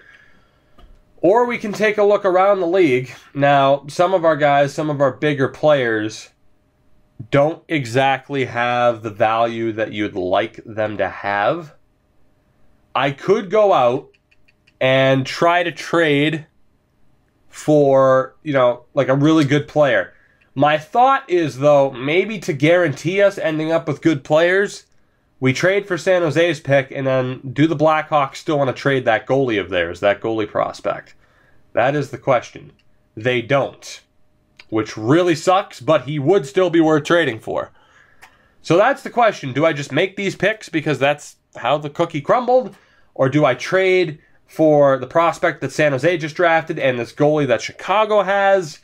Or we can take a look around the league. Now, some of our guys, some of our bigger players, don't exactly have the value that you'd like them to have. I could go out and try to trade for, like a really good player. My thought is, though, maybe to guarantee us ending up with good players, we trade for San Jose's pick, and then do the Blackhawks still want to trade that goalie of theirs, that goalie prospect? That is the question. They don't, which really sucks, but he would still be worth trading for. So that's the question. Do I just make these picks because that's how the cookie crumbled? Or do I trade for the prospect that San Jose just drafted and this goalie that Chicago has?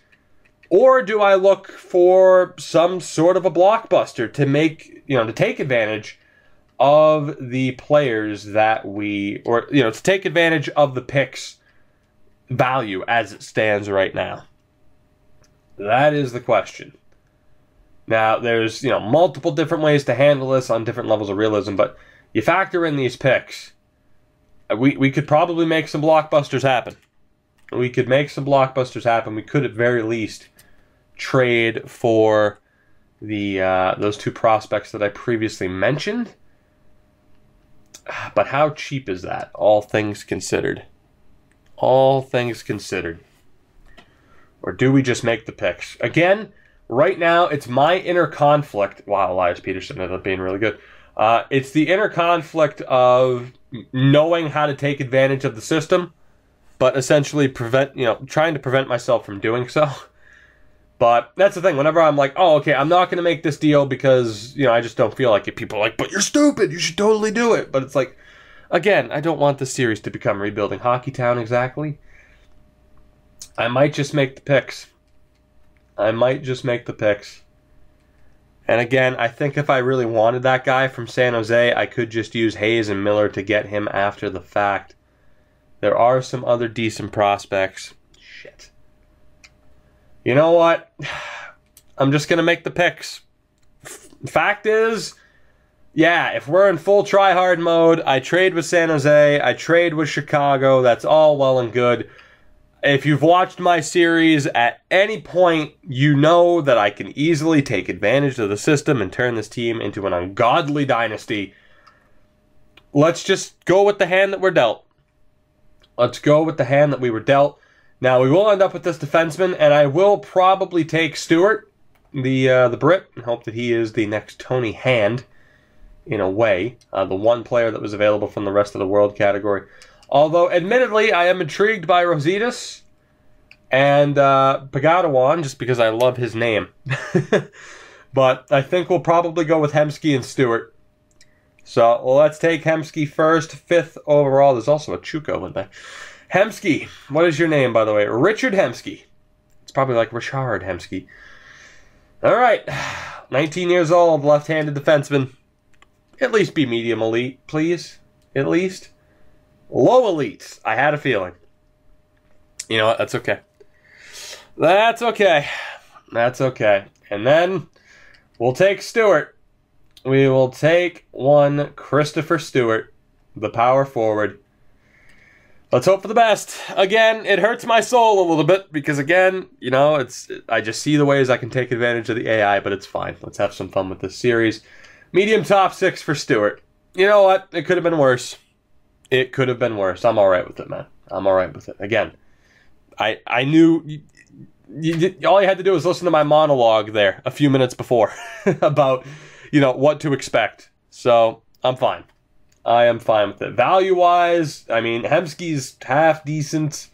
Or do I look for some sort of a blockbuster to make, to take advantage of the players that to take advantage of the picks value as it stands right now? That is the question. Now, there's, multiple different ways to handle this on different levels of realism, but, You factor in these picks, we could probably make some blockbusters happen. We could make some blockbusters happen. We could at very least trade for the those two prospects that I previously mentioned. But how cheap is that, all things considered? All things considered. Or do we just make the picks? Again, right now, it's my inner conflict. Wow, Elias Peterson ended up being really good. It's the inner conflict of knowing how to take advantage of the system, but essentially trying to prevent myself from doing so. But that's the thing. Whenever I'm like, oh, okay, I'm not going to make this deal because, I just don't feel like it. People are like, but you're stupid. You should totally do it. But it's like, again, I don't want this series to become Rebuilding Hockey Town exactly. I might just make the picks. And again, I think if I really wanted that guy from San Jose, I could just use Hayes and Miller to get him after the fact. There are some other decent prospects. Shit. You know what? I'm just going to make the picks. Fact is, yeah, if we're in full try-hard mode, I trade with San Jose, I trade with Chicago, that's all well and good. If you've watched my series at any point, you know that I can easily take advantage of the system and turn this team into an ungodly dynasty. Let's just go with the hand that we're dealt. Let's go with the hand that we were dealt. Now, we will end up with this defenseman, and I will probably take Stewart, the Brit, and hope that he is the next Tony Hand, in a way. The one player that was available from the rest of the world category. Although, admittedly, I am intrigued by Rositas and Pagatawan, just because I love his name. But I think we'll probably go with Hemsky and Stewart. So, let's take Hemsky first, 5th overall. There's also a Chuko in there. Hemsky, what is your name, by the way? Richard Hemsky. It's probably like Richard Hemsky. All right, 19 years old, left-handed defenseman. At least be medium elite, please. At least. Low elite. I had a feeling. You know what? That's okay. That's okay. That's okay. And then we'll take Stewart. We will take one Christopher Stewart, the power forward. Let's hope for the best. Again, it hurts my soul a little bit because, again, I just see the ways I can take advantage of the AI, but it's fine. Let's have some fun with this series. Medium top 6 for Stewart. You know what? It could have been worse. It could have been worse. I'm all right with it, man. I'm all right with it. Again, I knew all you had to do was listen to my monologue there a few minutes before about, what to expect. So, I'm fine. I am fine with it. Value-wise, I mean, Hemsky's half decent.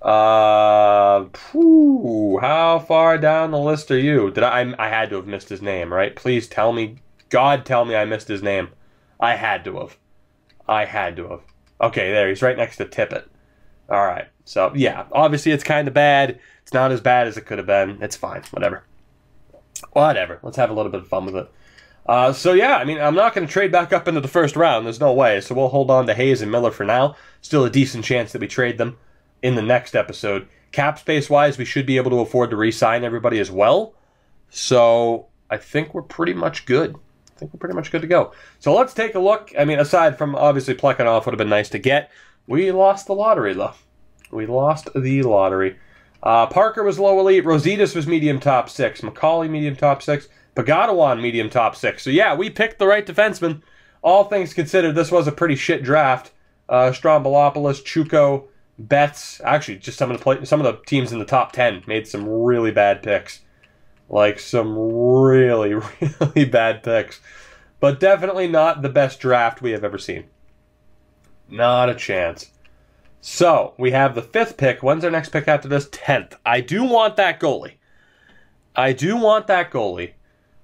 How far down the list are you? I had to have missed his name, right? Please tell me. God, tell me I missed his name. I had to have. Okay, there. He's right next to Tippett. All right. So, yeah. Obviously, it's kind of bad. It's not as bad as it could have been. It's fine. Whatever. Let's have a little bit of fun with it. So, yeah, I mean, I'm not going to trade back up into the first round. There's no way. So we'll hold on to Hayes and Miller for now. Still a decent chance that we trade them in the next episode. Cap space-wise, we should be able to afford to re-sign everybody as well. So I think we're pretty much good. To go. So let's take a look. I mean, aside from obviously Plekhanov would have been nice to get, we lost the lottery, though. Parker was low elite. Rositas was medium top 6. McCauley, medium top 6. Pagatawan, medium top 6. So, yeah, we picked the right defenseman. All things considered, this was a pretty shit draft. Strombolopoulos, Chuko, Betts. Actually, just some of the teams in the top 10 made some really bad picks. Like, some really, really bad picks. But definitely not the best draft we have ever seen. Not a chance. So, we have the 5th pick. When's our next pick after this? 10th. I do want that goalie.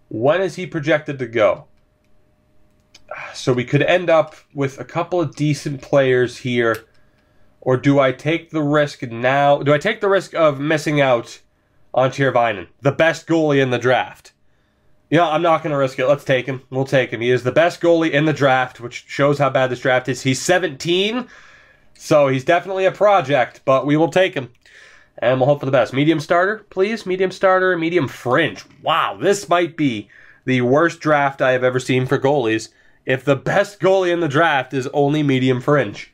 When is he projected to go? So we could end up with a couple of decent players here. Or do I take the risk now? Do I take the risk of missing out on Tiervainen, the best goalie in the draft? I'm not going to risk it. Let's take him. We'll take him. He is the best goalie in the draft, which shows how bad this draft is. He's 17, so he's definitely a project, but we will take him. And we'll hope for the best. Medium starter, please. Medium starter, medium fringe. Wow, this might be the worst draft I have ever seen for goalies if the best goalie in the draft is only medium fringe.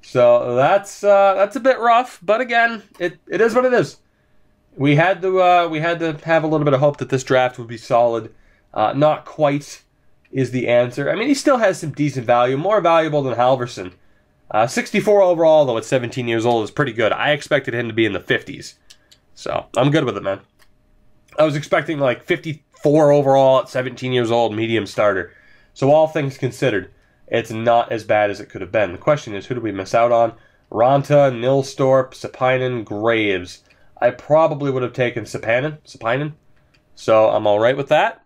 So that's a bit rough, but again, it is what it is. We had to have a little bit of hope that this draft would be solid. Not quite is the answer. I mean, he still has some decent value, more valuable than Halverson. 64 overall, though, at 17 years old is pretty good. I expected him to be in the 50s. So, I'm good with it, man. I was expecting, like, 54 overall at 17 years old, medium starter. So, all things considered, it's not as bad as it could have been. The question is, who did we miss out on? Ranta, Nilstorp, Sepinen, Graves. I probably would have taken Sepinen. So, I'm alright with that.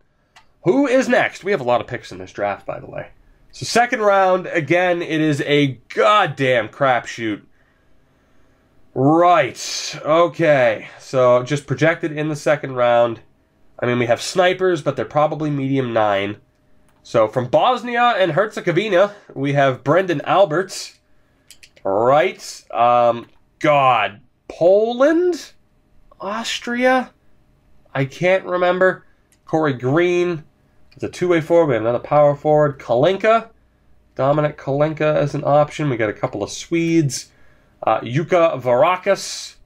Who is next? We have a lot of picks in this draft, by the way. So, second round, again, it is a goddamn crapshoot. Right. Okay. So, just projected in the second round. I mean, we have snipers, but they're probably medium 9. So, from Bosnia and Herzegovina, we have Brendan Alberts. Right. God. Poland? Austria? I can't remember. Corey Green. It's a two-way forward. We have another power forward. Kalinka. Dominic Kalinka as an option. We got a couple of Swedes. Jukka Varakas.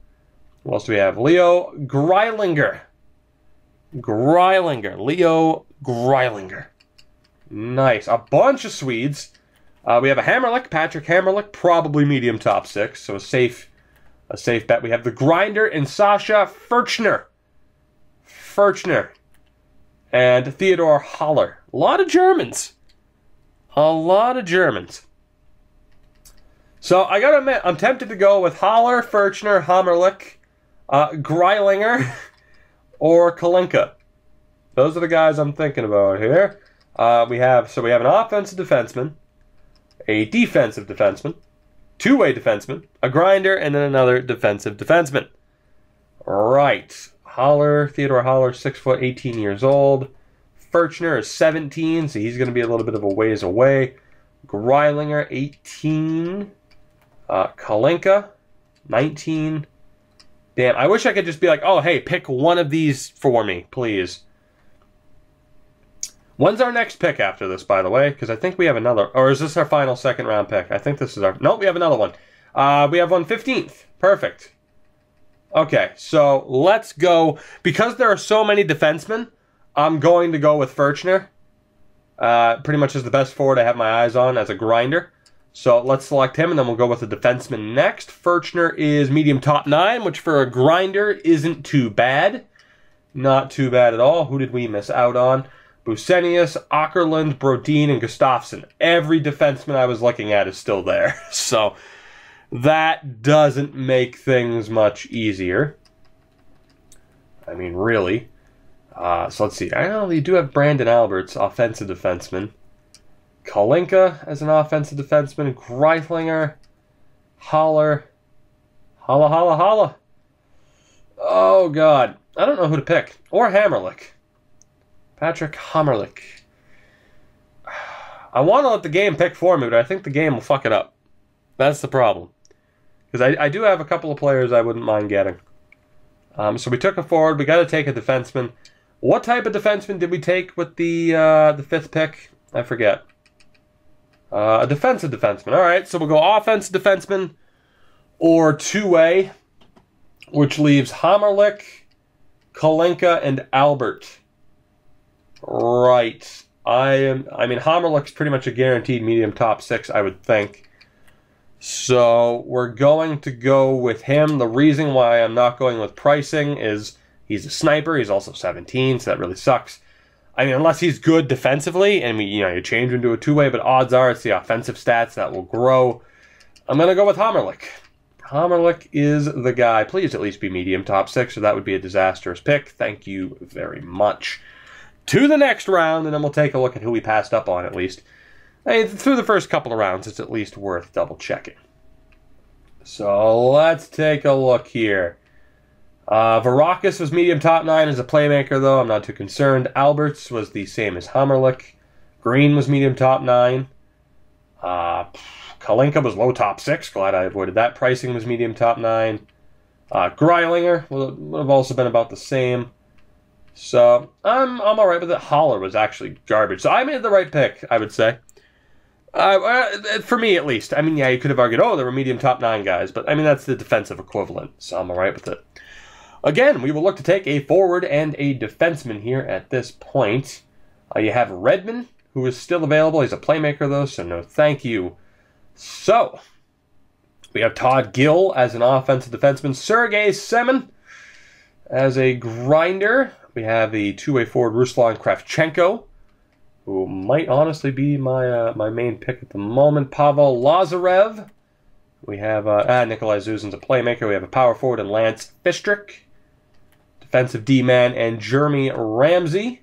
Who else do we have? Leo Greilinger. Leo Greilinger. Nice. A bunch of Swedes. We have a Hammerlick. Patrick Hammerlick. Probably medium top 6. So a safe bet. We have the Grinder and Sasha Furchner. And Theodore Haller. A lot of Germans. So, I gotta admit, I'm tempted to go with Haller, Furchner, Hammerlick, Greilinger, or Kalinka. Those are the guys I'm thinking about here. We have an offensive defenseman, a defensive defenseman, two-way defenseman, a grinder, and then another defensive defenseman. Right. Theodore Haller, 6 foot, 18 years old. Furchner is 17, so he's going to be a little bit of a ways away. Greilinger, 18. Kalinka, 19. Damn, I wish I could just be like, oh, hey, pick one of these for me, please. When's our next pick after this, by the way? Because I think we have another. Or is this our final second round pick? I think this is our... Nope, we have another one. We have one 15th. Perfect. Okay, so let's go. Because there are so many defensemen, I'm going to go with Furchner. Pretty much is the best forward I have my eyes on as a grinder. So let's select him, and then we'll go with the defenseman next. Furchner is medium top 9, which for a grinder isn't too bad. Not too bad at all. Who did we miss out on? Busenius, Åkerlund, Brodin, and Gustafsson. Every defenseman I was looking at is still there. So that doesn't make things much easier. I mean, really. So let's see. I know you do have Brandon Alberts, offensive defenseman. Kalinka as an offensive defenseman. Greilinger. Holla. Oh, God. I don't know who to pick. Or Hammerlick. Patrick Hammerlick. I want to let the game pick for me, but I think the game will fuck it up. That's the problem. Because I do have a couple of players I wouldn't mind getting. So we took a forward. We got to take a defenseman. What type of defenseman did we take with the 5th pick? I forget. A defensive defenseman. All right, so we'll go offensive defenseman or two-way, which leaves Hammerlick, Kalinka, and Albert. Right. I mean, Hammerlick's pretty much a guaranteed medium top 6, I would think. So we're going to go with him. The reason why I'm not going with pricing is he's a sniper. He's also 17, so that really sucks. I mean, unless he's good defensively, and you change him to a two-way, but odds are it's the offensive stats that will grow. I'm going to go with Hammerlick. Hammerlick is the guy. Please at least be medium top 6, so that would be a disastrous pick. Thank you very much. To the next round, and then we'll take a look at who we passed up on at least. I mean, through the first couple of rounds, it's at least worth double-checking. So let's take a look here. Varakis was medium top 9 as a playmaker, though. I'm not too concerned. Alberts was the same as Hammerlick. Green was medium top 9. Kalinka was low top 6. Glad I avoided that. Pricing was medium top 9. Greilinger would have also been about the same. So I'm all right with it. Holler was actually garbage. So I made the right pick, I would say. For me, at least. I mean, yeah, you could have argued, oh, there were medium top 9 guys, but I mean, that's the defensive equivalent, so I'm all right with it. Again, we will look to take a forward and a defenseman here at this point. You have Redmond, who is still available. He's a playmaker, though, so no thank you. So, we have Todd Gill as an offensive defenseman. Sergei Semin as a grinder. We have the two-way forward Ruslan Kravchenko, who might honestly be my my main pick at the moment. Pavel Lazarev. We have Nikolai Zuzin's a playmaker. We have a power forward and Lance Fistrick. Defensive D-man and Jeremy Ramsey.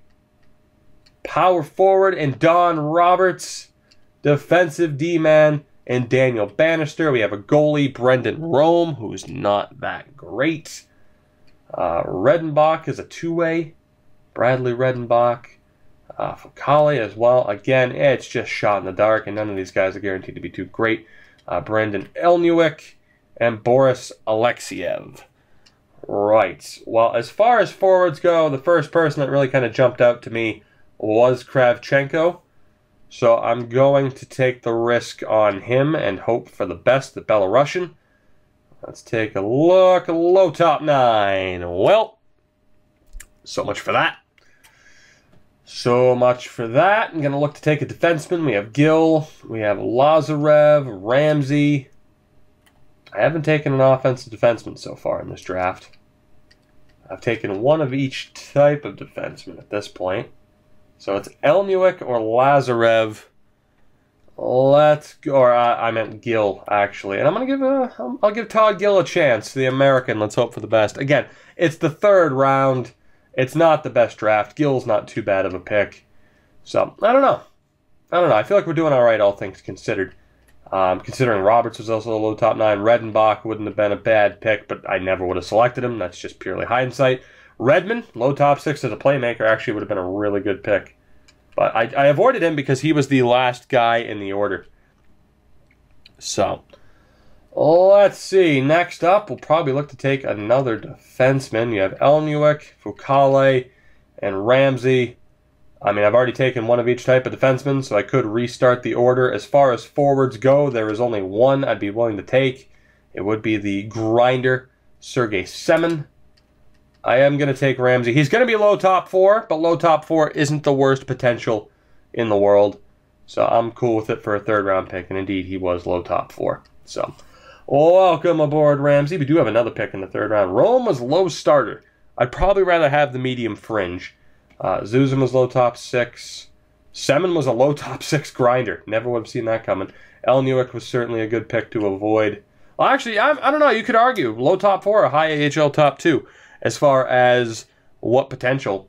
Power forward and Don Roberts. Defensive D-man and Daniel Bannister. We have a goalie, Brendan Rome, who's not that great. Redenbach is a two-way. Bradley Redenbach. Fukale as well. Again, it's just shot in the dark, and none of these guys are guaranteed to be too great. Brandon Elnuik and Boris Alexiev. Right. Well, as far as forwards go, the first person that really kind of jumped out to me was Kravchenko. So I'm going to take the risk on him and hope for the best, the Belarusian. Let's take a look. Low top 9. Well, so much for that. So much for that. I'm going to look to take a defenseman. We have Gill. We have Lazarev, Ramsey. I haven't taken an offensive defenseman so far in this draft. I've taken one of each type of defenseman at this point. So it's Elnuik or Lazarev. Let's go. Or I meant Gill, actually. And I'm going to I'll give Todd Gill a chance, the American. Let's hope for the best. Again, it's the 3rd round. It's not the best draft. Gill's not too bad of a pick. So, I don't know. I feel like we're doing all right, all things considered. Considering Roberts was also a low top 9. Redenbach wouldn't have been a bad pick, but I never would have selected him. That's just purely hindsight. Redmond, low top 6 as a playmaker, actually would have been a really good pick. But I avoided him because he was the last guy in the order. So, let's see. Next up, we'll probably look to take another defenseman. You have Elnuik, Fukale, and Ramsey. I mean, I've already taken one of each type of defenseman, so I could restart the order. As far as forwards go, there is only one I'd be willing to take. It would be the grinder, Sergei Semin. I am going to take Ramsey. He's going to be low top 4, but low top 4 isn't the worst potential in the world. So I'm cool with it for a 3rd round pick, and indeed he was low top 4. So welcome aboard, Ramsey. We do have another pick in the 3rd round. Rome was low starter. I'd probably rather have the medium fringe. Zuzin was low top 6. Semin was a low top 6 grinder. Never would have seen that coming. Elnuik was certainly a good pick to avoid. Well, actually, I don't know. You could argue low top 4 or high AHL top 2 as far as what potential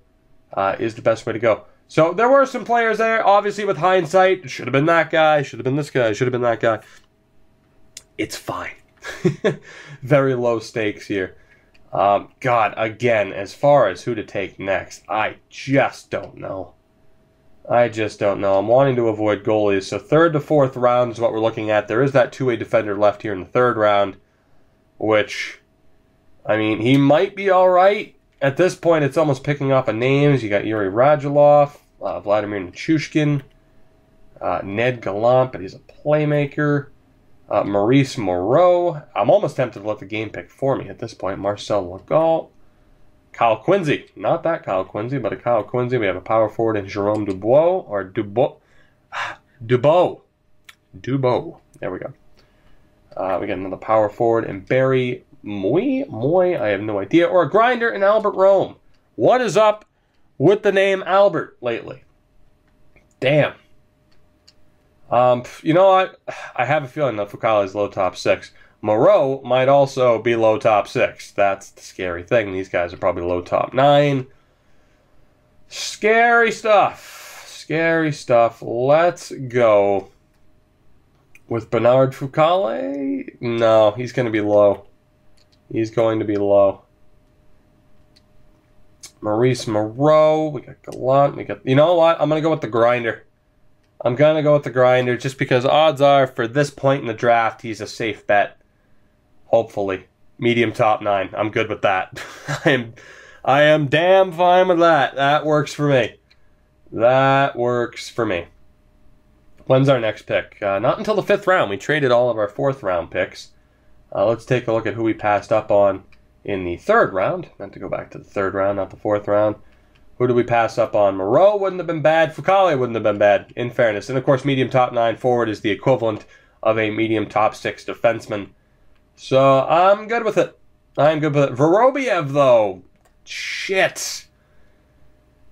is the best way to go. So there were some players there. Obviously, with hindsight, should have been that guy, should have been this guy, should have been that guy. It's fine. Very low stakes here. God, again, as far as who to take next, I just don't know. I'm wanting to avoid goalies. So 3rd to 4th round is what we're looking at. There is that two-way defender left here in the 3rd round, which, I mean, he might be all right. At this point, it's almost picking off of names. You got Yuri Radulov, Vladimir Nichushkin, Ned Gallant, but he's a playmaker. Maurice Moreau. I'm almost tempted to let the game pick for me at this point. Marcel Legault. Kyle Quincy. Not that Kyle Quincy, but a Kyle Quincy. We have a power forward in Jerome Dubois. Or Dubois. There we go. We got another power forward in Barry Moy. I have no idea. Or a grinder in Albert Rome. What is up with the name Albert lately? Damn. You know what? I have a feeling that Fukale is low top 6. Moreau might also be low top 6. That's the scary thing. These guys are probably low top 9. Scary stuff. Scary stuff. Let's go with Bernard Fukale. No, he's going to be low. He's going to be low. Maurice Moreau. We got Gallant. We got. You know what? I'm going to go with the grinder. I'm going to go with the grinder just because odds are for this point in the draft, he's a safe bet. Hopefully. Medium top 9. I'm good with that. I am damn fine with that. That works for me. That works for me. When's our next pick? Not until the 5th round. We traded all of our 4th round picks. Let's take a look at who we passed up on in the 3rd round. Meant to go back to the 3rd round, not the 4th round. Who did we pass up on? Moreau wouldn't have been bad. Fucale wouldn't have been bad, in fairness. And, of course, medium top 9 forward is the equivalent of a medium top 6 defenseman. So, I'm good with it. I'm good with it. Vorobiev, though. Shit.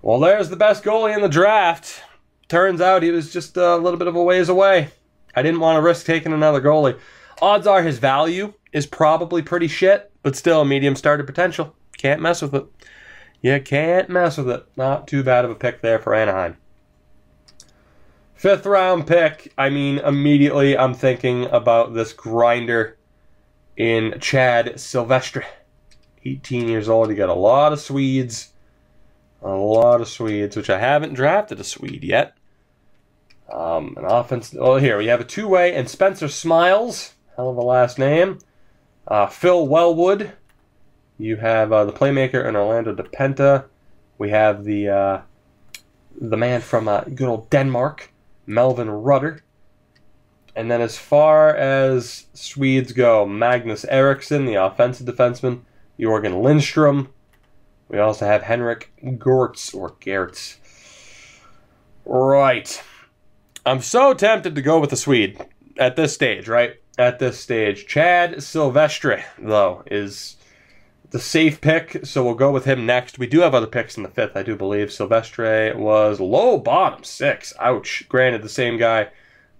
Well, there's the best goalie in the draft. Turns out he was just a little bit of a ways away. I didn't want to risk taking another goalie. Odds are his value is probably pretty shit, but still medium starter potential. Can't mess with it. You can't mess with it. Not too bad of a pick there for Anaheim. 5th round pick. I mean, immediately I'm thinking about this grinder in Chad Silvestre. 18 years old. You got a lot of Swedes. A lot of Swedes, which I haven't drafted a Swede yet. An offense. Oh, here we have a 2-way and Spencer Smiles. Hell of a last name. Phil Wellwood. You have the playmaker in Orlando DePenta. We have the man from good old Denmark, Melvin Rudder. And then as far as Swedes go, Magnus Eriksson, the offensive defenseman. Jorgen Lindstrom. We also have Henrik Gertz, or Gertz. Right. I'm so tempted to go with the Swede at this stage, right? At this stage. Chad Silvestre, though, is the safe pick, so we'll go with him next. We do have other picks in the 5th, I do believe. Silvestre was low bottom 6. Ouch. Granted, the same guy,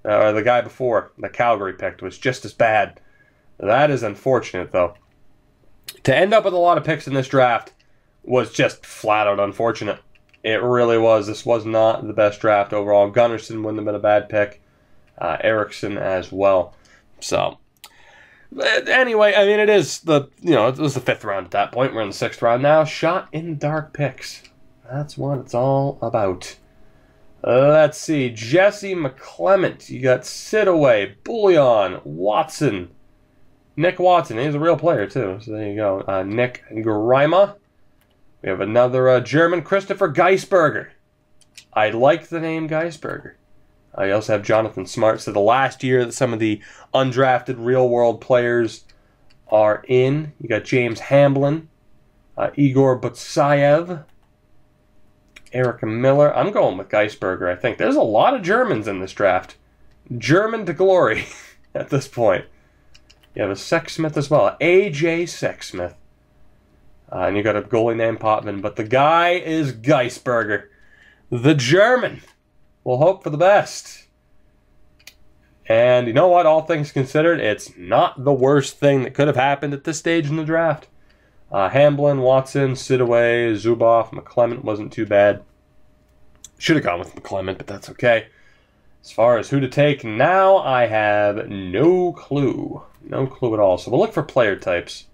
or the guy before, the Calgary picked, was just as bad. That is unfortunate, though. To end up with a lot of picks in this draft was just flat out unfortunate. It really was. This was not the best draft overall. Gunnarsson wouldn't have been a bad pick. Eriksson as well. So, anyway, I mean, it is the, it was the 5th round at that point. We're in the 6th round now. Shot in the dark picks. That's what it's all about. Let's see. Jesse McClement. You got Sidaway, Bullion, Watson. Nick Watson. He's a real player, too. So there you go. Nick Grima. We have another German, Christopher Geisberger. I like the name Geisberger. I also have Jonathan Smart. So the last year that some of the undrafted real-world players are in. You got James Hamblin, Igor Butsayev, Eric Miller. I'm going with Geisberger, I think. There's a lot of Germans in this draft. German to glory at this point. You have a Sexsmith as well. A.J. Sexsmith. And you got a goalie named Potvin. But the guy is Geisberger. The German. We'll hope for the best. And you know what? All things considered, it's not the worst thing that could have happened at this stage in the draft. Hamblin, Watson, Sidaway, Zubov, McClement wasn't too bad. Should have gone with McClement, but that's okay. As far as who to take now, I have no clue. No clue at all. So we'll look for player types.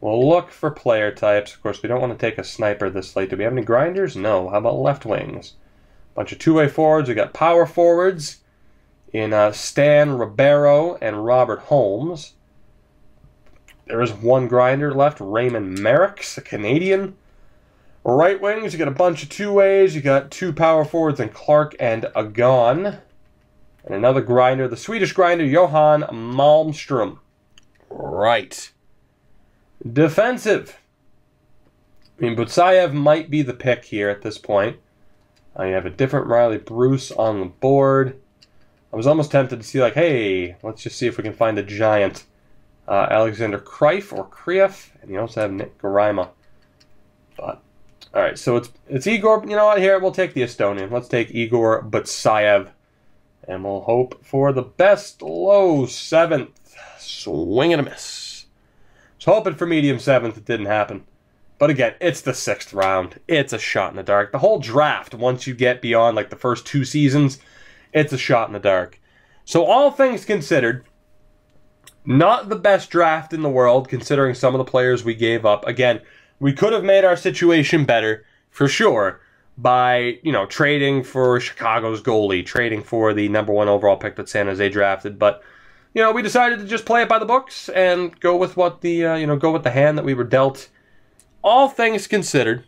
We'll look for player types. Of course, we don't want to take a sniper this late. Do we have any grinders? No. How about left wings? Bunch of 2-way forwards. We got power forwards in Stan Ribeiro and Robert Holmes. There is one grinder left. Raymond Merricks, a Canadian. Right wings, you got a bunch of 2-ways. You got 2 power forwards in Clark and Agon. And another grinder, the Swedish grinder, Johan Malmström. Right. Defensive. I mean, Butsayev might be the pick here at this point. You have a different Riley Bruce on the board. I was almost tempted to see, like, hey, let's just see if we can find a giant. Alexander Kreif or Krief. And you also have Nick Grima. But, alright, so it's Igor. You know what? Here, we'll take the Estonian. Let's take Igor Butsayev. And we'll hope for the best. Low 7th. Swing and a miss. Was hoping for medium 7th. It didn't happen. But again, it's the 6th round. It's a shot in the dark. The whole draft, once you get beyond like the first 2 seasons, it's a shot in the dark. So all things considered, not the best draft in the world, considering some of the players we gave up. Again, we could have made our situation better, for sure, by, trading for Chicago's goalie, trading for the #1 overall pick that San Jose drafted. But, we decided to just play it by the books and go with what the, go with the hand that we were dealt all things considered,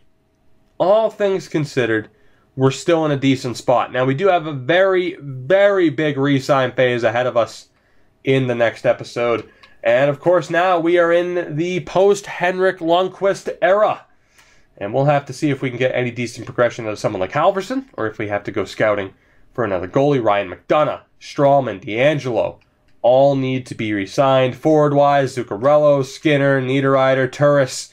we're still in a decent spot. Now, we do have a very, very big re-sign phase ahead of us in the next episode. And, of course, now we are in the post-Henrik Lundqvist era. And we'll have to see if we can get any decent progression out of someone like Halverson, or if we have to go scouting for another goalie. Ryan McDonough, Strawman, D'Angelo, all need to be re-signed. Forward-wise, Zuccarello, Skinner, Niederreiter, Turris.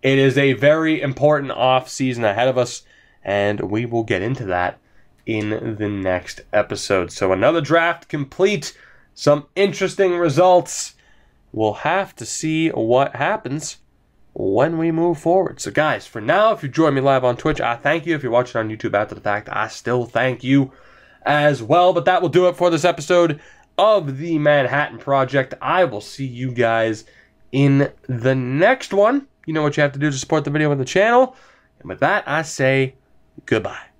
It is a very important off-season ahead of us, and we will get into that in the next episode. So another draft complete, some interesting results. We'll have to see what happens when we move forward. So guys, for now, if you join me live on Twitch, I thank you. If you're watching on YouTube after the fact, I still thank you as well. But that will do it for this episode of the Manhattan Project. I will see you guys in the next one. You know what you have to do to support the video and the channel. And with that, I say goodbye.